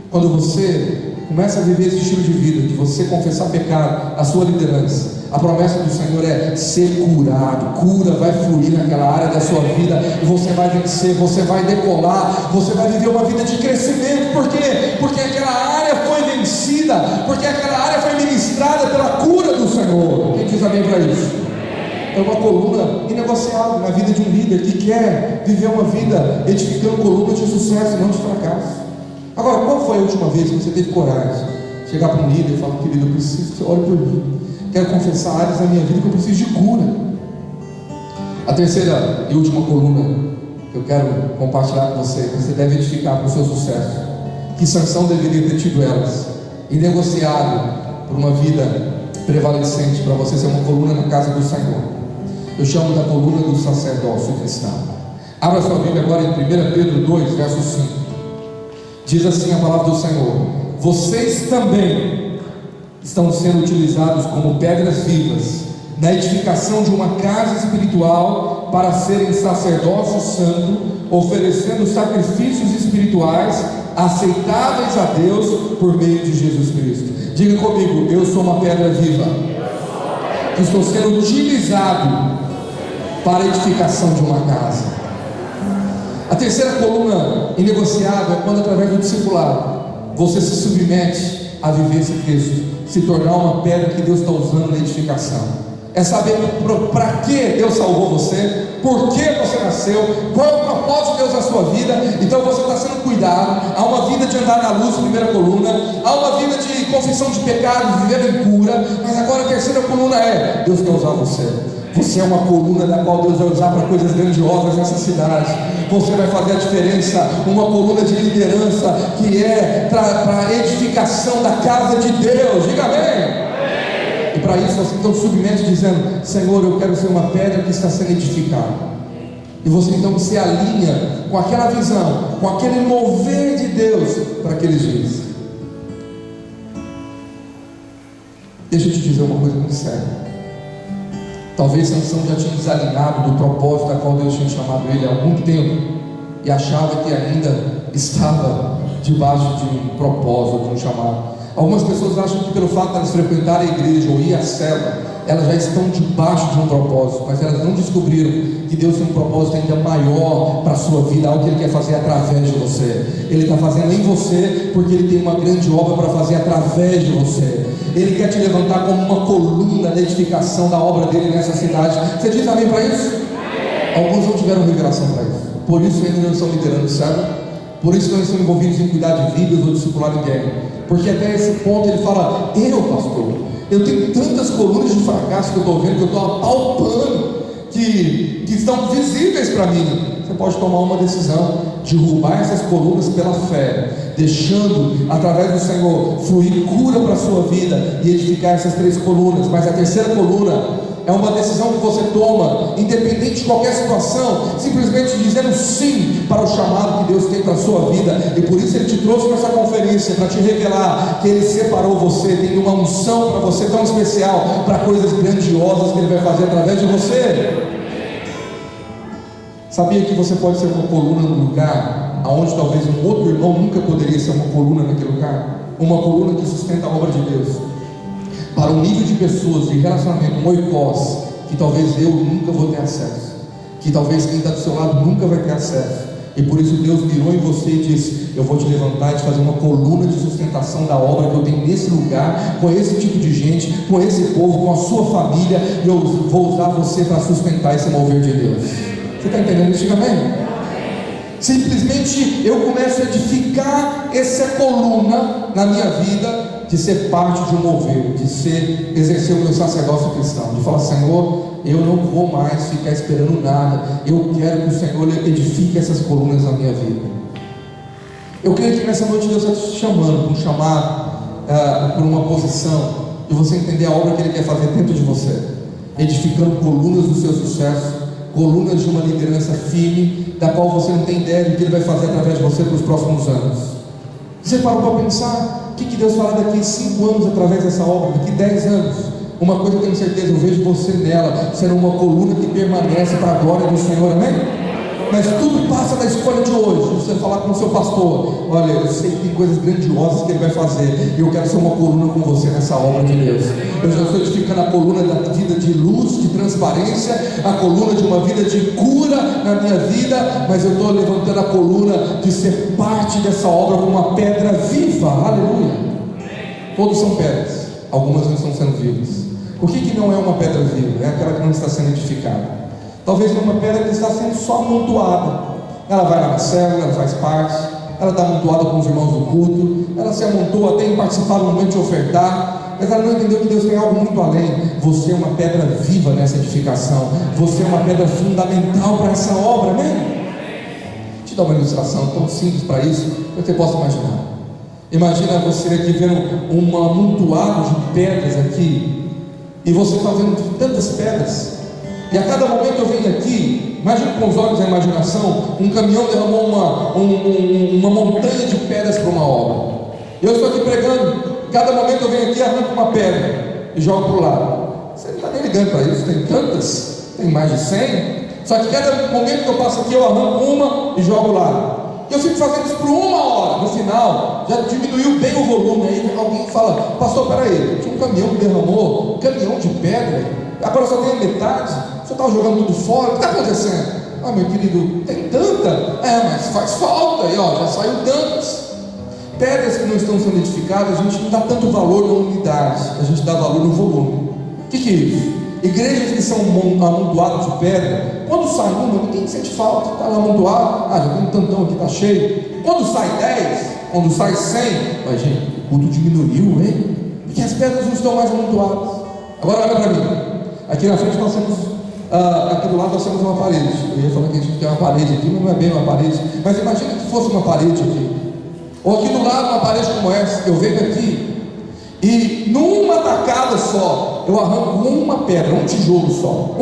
Quando você começa a viver esse estilo de vida, de você confessar pecado, a sua liderança, a promessa do Senhor é ser curado. Cura vai fluir naquela área da sua vida, e você vai vencer, você vai decolar, você vai viver uma vida de crescimento. Por quê? Porque aquela área foi vencida, porque aquela área foi ministrada pela cura do Senhor. Quem diz amém para isso? É uma coluna inegociável na vida de um líder que quer viver uma vida edificando colunas de sucesso, não de fracasso. Agora, qual foi a última vez que você teve coragem de chegar para um líder e falar: querido, eu preciso que você ore por mim, quero confessar áreas da minha vida que eu preciso de cura. A terceira e última coluna que eu quero compartilhar com você, que você deve edificar para o seu sucesso, que Sansão deveria ter tido elas, e negociado por uma vida prevalecente, para você ser uma coluna na casa do Senhor. Eu chamo da coluna do sacerdócio cristão. Abra sua Bíblia agora em 1 Pedro 2, verso 5. Diz assim a palavra do Senhor: vocês também estão sendo utilizados como pedras vivas na edificação de uma casa espiritual, para serem sacerdócio santo, oferecendo sacrifícios espirituais aceitáveis a Deus por meio de Jesus Cristo. Diga comigo: eu sou uma pedra viva que estou sendo utilizado para a edificação de uma casa. A terceira coluna inegociável é quando, através do discipulado, você se submete a viver esse texto, se tornar uma pedra que Deus está usando na edificação. É saber para que Deus salvou você, por que você nasceu, qual é o propósito de Deus na sua vida. Então você está sendo cuidado. Há uma vida de andar na luz, primeira coluna. Há uma vida de confissão de pecados, viver em cura. Mas agora a terceira coluna é: Deus quer usar você. Você é uma coluna da qual Deus vai usar para coisas grandiosas nessa cidade. Você vai fazer a diferença. Uma coluna de liderança que é para a edificação da casa de Deus. Diga amém. E para isso você então submete dizendo: Senhor, eu quero ser uma pedra que está sendo edificada. E você então se alinha com aquela visão, com aquele mover de Deus para aqueles dias. Deixa eu te dizer uma coisa muito séria. Talvez Sansão já tinha desalinhado do propósito a qual Deus tinha chamado ele há algum tempo, e achava que ainda estava debaixo de um propósito, de um chamado. Algumas pessoas acham que pelo fato de elas frequentarem a igreja ou ir à célula, elas já estão debaixo de um propósito, mas elas não descobriram que Deus tem um propósito ainda maior para a sua vida, algo que Ele quer fazer através de você. Ele está fazendo em você porque Ele tem uma grande obra para fazer através de você. Ele quer te levantar como uma coluna da edificação da obra dele nessa cidade. Você diz amém para isso? Alguns não tiveram revelação para isso, por isso ainda não estão liderando, sabe? Por isso não estão envolvidos em cuidar de vidas ou discipular ninguém, porque até esse ponto ele fala: pastor, eu tenho tantas colunas de fracasso que eu estou vendo, que eu estou apalpando, que estão visíveis para mim. Você pode tomar uma decisão, derrubar essas colunas pela fé, deixando através do Senhor fluir cura para a sua vida e edificar essas 3 colunas. Mas a terceira coluna é uma decisão que você toma, independente de qualquer situação, simplesmente dizendo sim para o chamado que Deus tem para a sua vida. E por isso Ele te trouxe nessa conferência, para te revelar que Ele separou você, tem uma unção para você tão especial, para coisas grandiosas que Ele vai fazer através de você. Sabia que você pode ser uma coluna no lugar onde talvez um outro irmão nunca poderia ser uma coluna naquele lugar? Uma coluna que sustenta a obra de Deus, para um nível de pessoas, de relacionamento, um oikos, que talvez eu nunca vou ter acesso, que talvez quem está do seu lado nunca vai ter acesso. E por isso Deus mirou em você e disse: eu vou te levantar e te fazer uma coluna de sustentação da obra que eu tenho nesse lugar, com esse tipo de gente, com esse povo, com a sua família, e eu vou usar você para sustentar esse mover de Deus. Você está entendendo isso? Diga amém? Simplesmente eu começo a edificar essa coluna na minha vida, de ser parte de um mover, de exercer o meu sacerdócio cristão, de falar: Senhor, eu não vou mais ficar esperando nada, eu quero que o Senhor edifique essas colunas na minha vida. Eu creio que nessa noite Deus está te chamando para um chamado, por uma posição, de você entender a obra que Ele quer fazer dentro de você, edificando colunas do seu sucesso, colunas de uma liderança firme, da qual você não tem ideia do que Ele vai fazer através de você para os próximos anos. Você parou para pensar o que Deus fará daqui 5 anos através dessa obra, daqui 10 anos? Uma coisa eu tenho certeza, eu vejo você nela sendo uma coluna que permanece para a glória do Senhor, amém? Mas tudo passa da escolha de hoje. Você falar com o seu pastor: olha, eu sei que tem coisas grandiosas que ele vai fazer, e eu quero ser uma coluna com você nessa obra de Deus. Eu já estou edificando a coluna da vida de luz, de transparência, a coluna de uma vida de cura na minha vida, mas eu estou levantando a coluna de ser parte dessa obra como uma pedra viva. Aleluia. Todos são pedras, algumas não estão sendo vivas. O que não é uma pedra viva? É aquela que não está sendo edificada. Talvez uma pedra que está sendo só amontoada. Ela vai lá na célula, ela faz parte, ela está amontoada com os irmãos do culto, ela se amontoa até em participar do momento de ofertar, mas ela não entendeu que Deus tem algo muito além. Você é uma pedra viva nessa edificação, você é uma pedra fundamental para essa obra, amém? Deixa eu dar uma ilustração tão simples para isso, que você possa imaginar. Imagina você aqui vendo um amontoado de pedras aqui, e você está vendo tantas pedras, e a cada momento eu venho aqui, imagina com os olhos da imaginação, um caminhão derramou uma montanha de pedras para uma obra. Eu estou aqui pregando, cada momento eu venho aqui e arranco uma pedra e jogo para o lado. Você não está nem ligando para isso, tem tantas, tem mais de 100. Só que cada momento que eu passo aqui eu arranco uma e jogo lá. E eu fico fazendo isso por 1 hora. No final, já diminuiu bem o volume. Aí alguém fala: pastor, peraí, tinha um caminhão que derramou, um caminhão de pedra, agora só tem a metade. Você estava jogando tudo fora, o que está acontecendo? Ah, meu querido, tem tanta, mas faz falta, e ó, já saiu tantas. Pedras que não estão sendo edificadas, a gente não dá tanto valor na unidade, a gente dá valor no volume. O que é isso? Igrejas que são amontoadas de pedra, quando sai uma, ninguém sente falta, está lá amontoado, já tem um tantão aqui, está cheio. Quando sai 10, quando sai 100, mas gente, o culto diminuiu, hein? Porque as pedras não estão mais amontoadas. Agora olha para mim, aqui na frente nós temos, aqui do lado nós temos uma parede. Eu ia falar que a gente tem uma parede aqui, mas não é bem uma parede, mas imagina que fosse uma parede aqui, ou aqui do lado uma parede como essa. Eu venho aqui e numa tacada só eu arranco uma pedra, um tijolo só,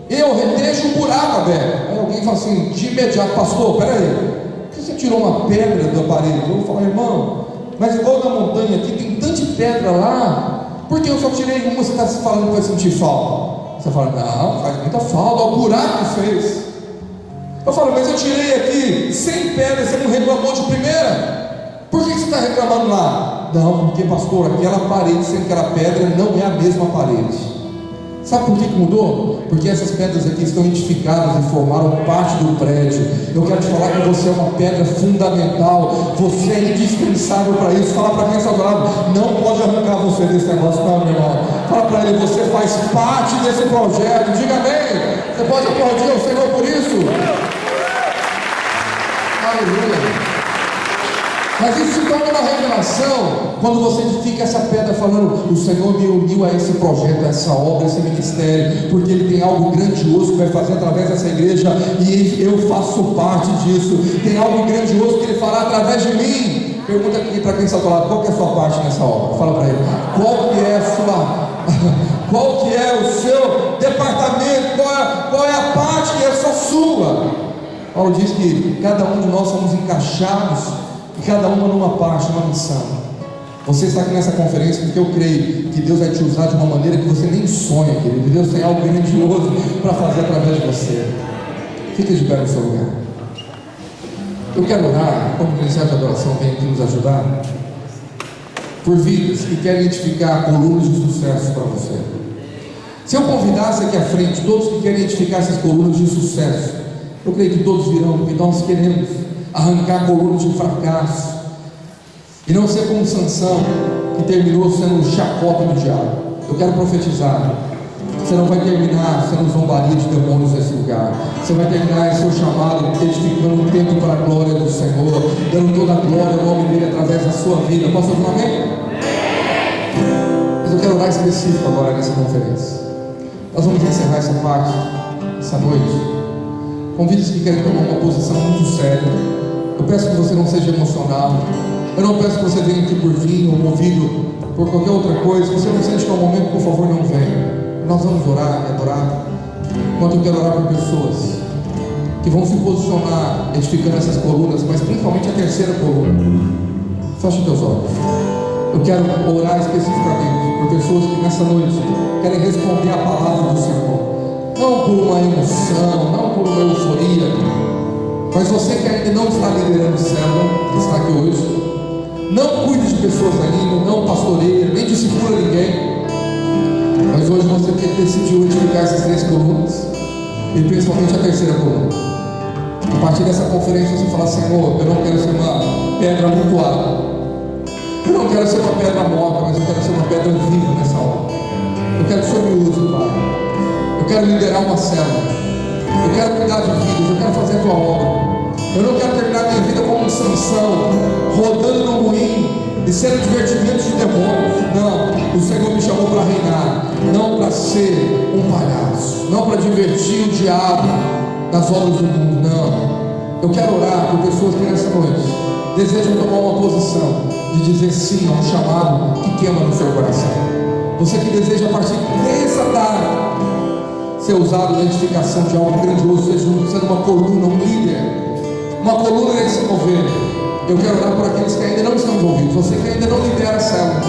eu deixo um buraco aberto. Aí alguém fala assim, de imediato, pastor, peraí, por que você tirou uma pedra da parede? Eu vou falar, irmão, mas igual na montanha aqui, tem tanta pedra lá, por que eu só tirei uma? Você está falando que vai sentir falta? Você fala, não, faz muita falta, olha o buraco que fez. Eu falo, mas eu tirei aqui 100 pedras, você não reclamou de primeira? Por que você está reclamando lá? Não, porque pastor, aquela parede, sem aquela pedra, não é a mesma parede. Sabe por que mudou? Porque essas pedras aqui estão identificadas e formaram parte do prédio. Eu quero te falar que você é uma pedra fundamental, você é indispensável para isso. Fala para quem está do lado, não pode arrancar você desse negócio, não, meu irmão. Fala para ele, você faz parte desse projeto. Diga amém. Você pode aplaudir o Senhor por isso? Aleluia. Mas isso se torna uma revelação quando você edifica essa pedra falando, o Senhor me uniu a esse projeto, a essa obra, a esse ministério, porque Ele tem algo grandioso que vai fazer através dessa igreja e eu faço parte disso. Tem algo grandioso que Ele fará através de mim. Pergunta aqui para quem está do lado, qual que é a sua parte nessa obra? Fala para ele, qual que é a sua qual que é o seu departamento, qual é a parte que é só sua? Paulo diz que cada um de nós somos encaixados, cada uma numa parte, numa missão. Você está aqui nessa conferência porque eu creio que Deus vai te usar de uma maneira que você nem sonha, querido. Deus tem algo grandioso para fazer através de você. Fique de pé no seu lugar. Eu quero orar, como o Ministério de Adoração vem aqui nos ajudar, por vidas que querem identificar colunas de sucesso para você. Se eu convidasse aqui à frente todos que querem identificar essas colunas de sucesso, eu creio que todos virão, porque nós queremos arrancar colunas de fracasso e não ser como Sansão, que terminou sendo chacota do diabo. Eu quero profetizar, você não vai terminar sendo zombaria de demônios nesse lugar. Você vai terminar esse seu chamado edificando um templo para a glória do Senhor, dando toda a glória ao nome dele através da sua vida. Posso ouvir um amém? Mas eu quero orar específico agora nessa conferência. Nós vamos encerrar essa parte essa noite. Convidos que querem tomar uma posição muito séria. Eu peço que você não seja emocional. Eu não peço que você venha aqui por vinho ou movido por qualquer outra coisa. Se você não sente que é o momento, por favor, não venha. Nós vamos orar e adorar. Enquanto eu quero orar por pessoas que vão se posicionar edificando essas colunas, mas principalmente a terceira coluna. Feche teus olhos. Eu quero orar especificamente por pessoas que nessa noite querem responder a palavra do Senhor. Não por uma emoção, não por uma euforia, mas você que ainda não está liderando célula, que está aqui hoje, não cuide de pessoas ainda, não pastoreia, nem discipula ninguém, mas hoje você decidiu edificar essas três colunas, e principalmente a terceira coluna. A partir dessa conferência você fala, Senhor, eu não quero ser uma pedra amontoada, eu não quero ser uma pedra morta, mas eu quero ser uma pedra viva nessa hora. Eu quero que o Senhor me use, Pai. Eu quero liderar uma célula, eu quero cuidar de vidas, eu quero fazer a tua obra. Eu não quero terminar minha vida como um Sansão, rodando no moinho e sendo divertimento de demônios. Não, o Senhor me chamou para reinar, não para ser um palhaço, não para divertir o diabo nas obras do mundo. Não, eu quero orar por pessoas que nessa noite desejam tomar uma posição de dizer sim a um chamado que queima no seu coração. Você que deseja a partir dessa tarde ser usado na edificação de algo grandioso, sendo uma coluna, um líder, uma coluna nesse mover. Eu quero orar por aqueles que ainda não estão envolvidos, você que ainda não lidera a célula,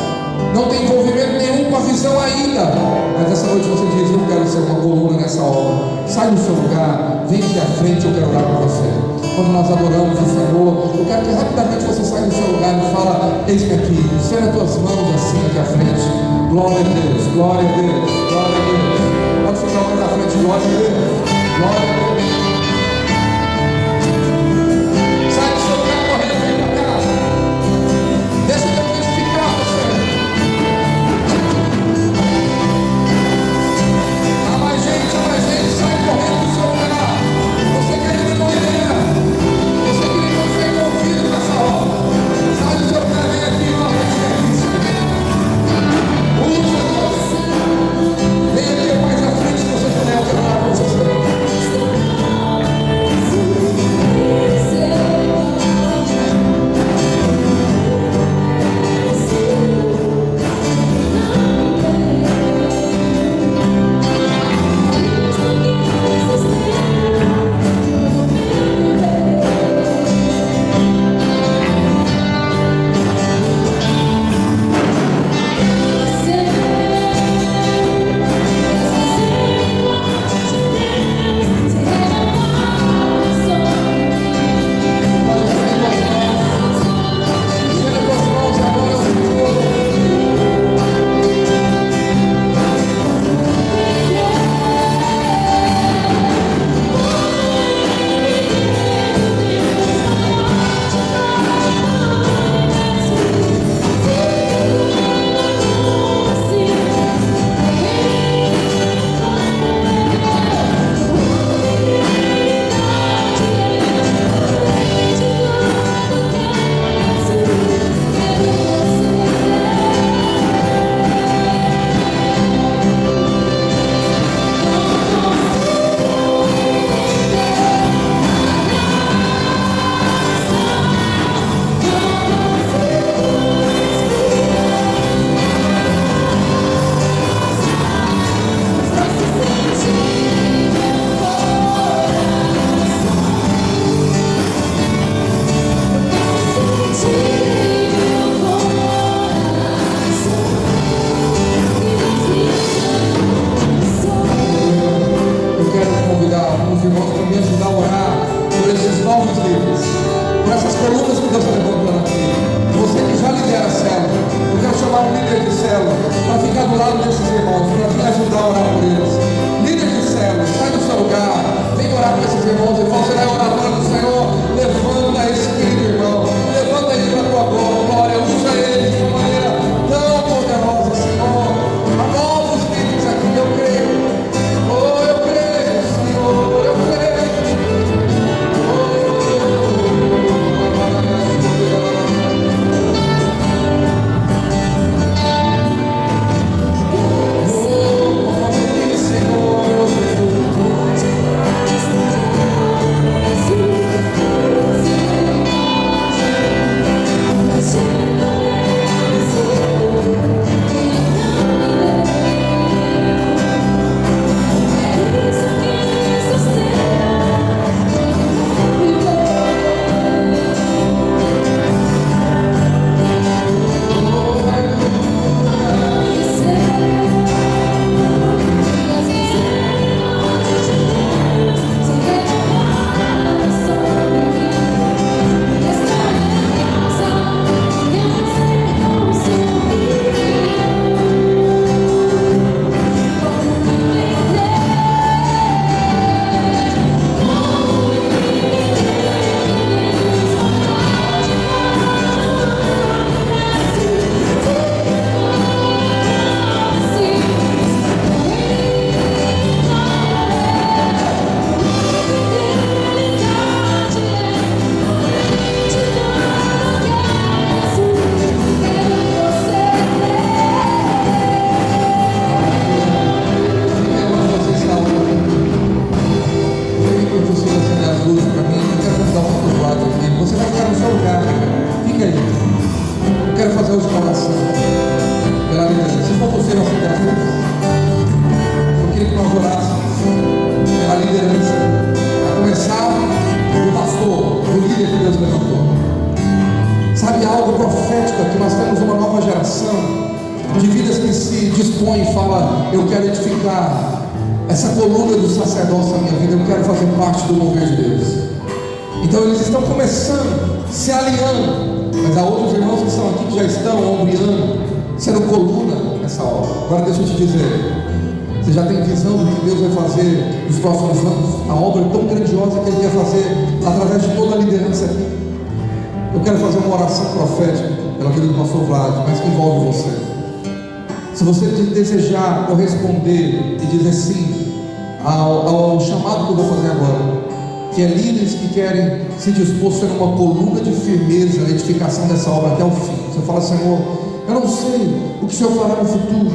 não tem envolvimento nenhum com a visão ainda, mas essa noite você diz, eu quero ser uma coluna nessa obra. Sai do seu lugar, vem aqui à frente, eu quero orar por você. Quando nós adoramos o Senhor, eu quero que rapidamente você saia do seu lugar e fala, eis-me aqui, estenda as tuas mãos assim aqui à frente. Glória a Deus, glória a Deus, glória a Deus. Pode ficar mais à frente, glória a Deus, glória a Deus. Sai do seu lugar correndo, vem para cá. Deixa eu identificar você. Há mais gente, sai correndo do seu lugar. Você que ainda não lidera, você que ainda não foi envolvido nessa obra, sai do seu lugar, vem aqui, fala para serviço. Usa Deus. Vem aqui mais à frente se você puder, eu quero orar por você. eu quero convidar alguns irmãos para me ajudar a orar por esses novos líderes, por essas colunas que Deus está levantando aqui. Você que já lidera a célula, eu quero chamar um líder de célula para ficar do lado desses irmãos, para me ajudar a orar por eles. Líder de célula, sai do seu lugar, vem orar por esses irmãos e fala: você vai orar para o Senhor, levanta esse querido irmão, levanta ele para a tua glória, usa ele de uma maneira tão poderosa, Senhor. Há novos líderes aqui, eu creio. Oh, eu creio, Senhor, eu creio. Então eles estão começando, se alinhando, mas há outros irmãos que estão aqui que já estão ombreando, sendo coluna nessa obra. Agora deixa eu te dizer, você já tem visão do que Deus vai fazer nos próximos anos? A obra é tão grandiosa que Ele quer fazer através de toda a liderança aqui. Eu quero fazer uma oração profética pela vida do pastor Vlad, mas que envolve você. Se você desejar corresponder e dizer sim ao chamado que eu vou fazer agora, que é líderes que querem se dispor a ser uma coluna de firmeza na edificação dessa obra até o fim. Você fala: Senhor, eu não sei o que o Senhor fará no futuro,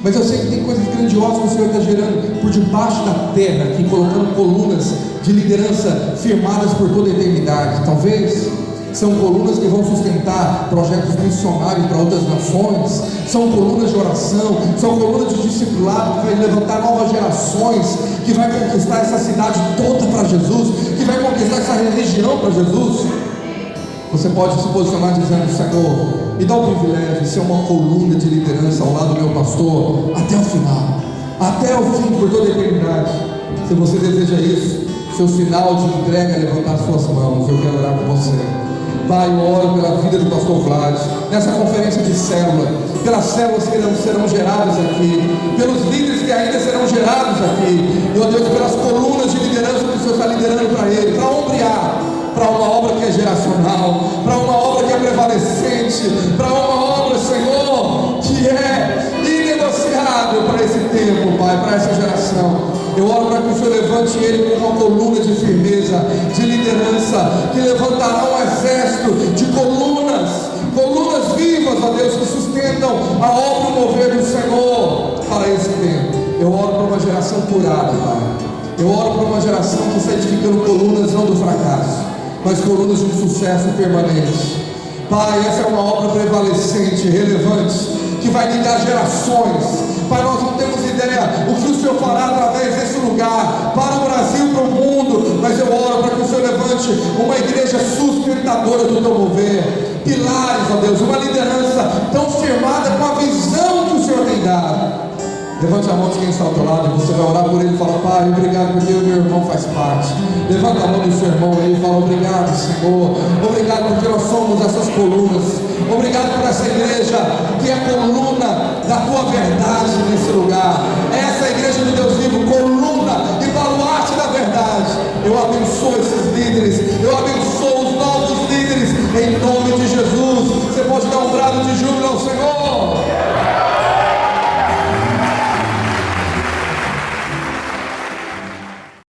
mas eu sei que tem coisas grandiosas que o Senhor está gerando por debaixo da terra, aqui colocando colunas de liderança firmadas por toda a eternidade. Talvez são colunas que vão sustentar projetos missionários para outras nações, são colunas de oração, são colunas de discipulado que vai levantar novas gerações, que vai conquistar essa cidade toda para Jesus, que vai conquistar essa região para Jesus. Você pode se posicionar dizendo: Senhor, me dá o privilégio de ser uma coluna de liderança ao lado do meu pastor até o final, até o fim, por toda a eternidade. Se você deseja isso, seu sinal de entrega é levantar as suas mãos. Eu quero orar por você. Pai, eu oro pela vida do pastor Vlad, nessa conferência de célula, pelas células que serão geradas aqui, pelos líderes que ainda serão gerados aqui, meu Deus, pelas colunas de liderança que o Senhor está liderando para ele, para ombrear, para uma obra que é geracional, para uma obra que é prevalecente, para uma obra, Senhor, que é inegociável para esse tempo, Pai, para essa geração. Eu oro para que o Senhor levante ele como uma coluna de firmeza, de liderança, que levantará um exército de colunas vivas, ó Deus, que sustentam a obra e o mover do Senhor para esse tempo. Eu oro para uma geração curada, Pai. Eu oro para uma geração que está edificando colunas não do fracasso, mas colunas de um sucesso permanente. Pai, essa é uma obra prevalecente, relevante, que vai ligar gerações. Pai, nós não temos ideia o que o Senhor fará através desse lugar, para o Brasil, para o mundo, mas eu oro para que o Senhor levante uma igreja sustentadora do teu mover, pilares, ó Deus, uma liderança tão firmada com a visão que o Senhor tem dado. Levante a mão de quem está ao teu lado, e você vai orar por ele e fala: Pai, obrigado porque o meu irmão faz parte. Levanta a mão do seu irmão aí e fala: obrigado, Senhor, obrigado porque nós somos essas colunas. Obrigado por essa igreja que é a coluna da tua verdade nesse lugar.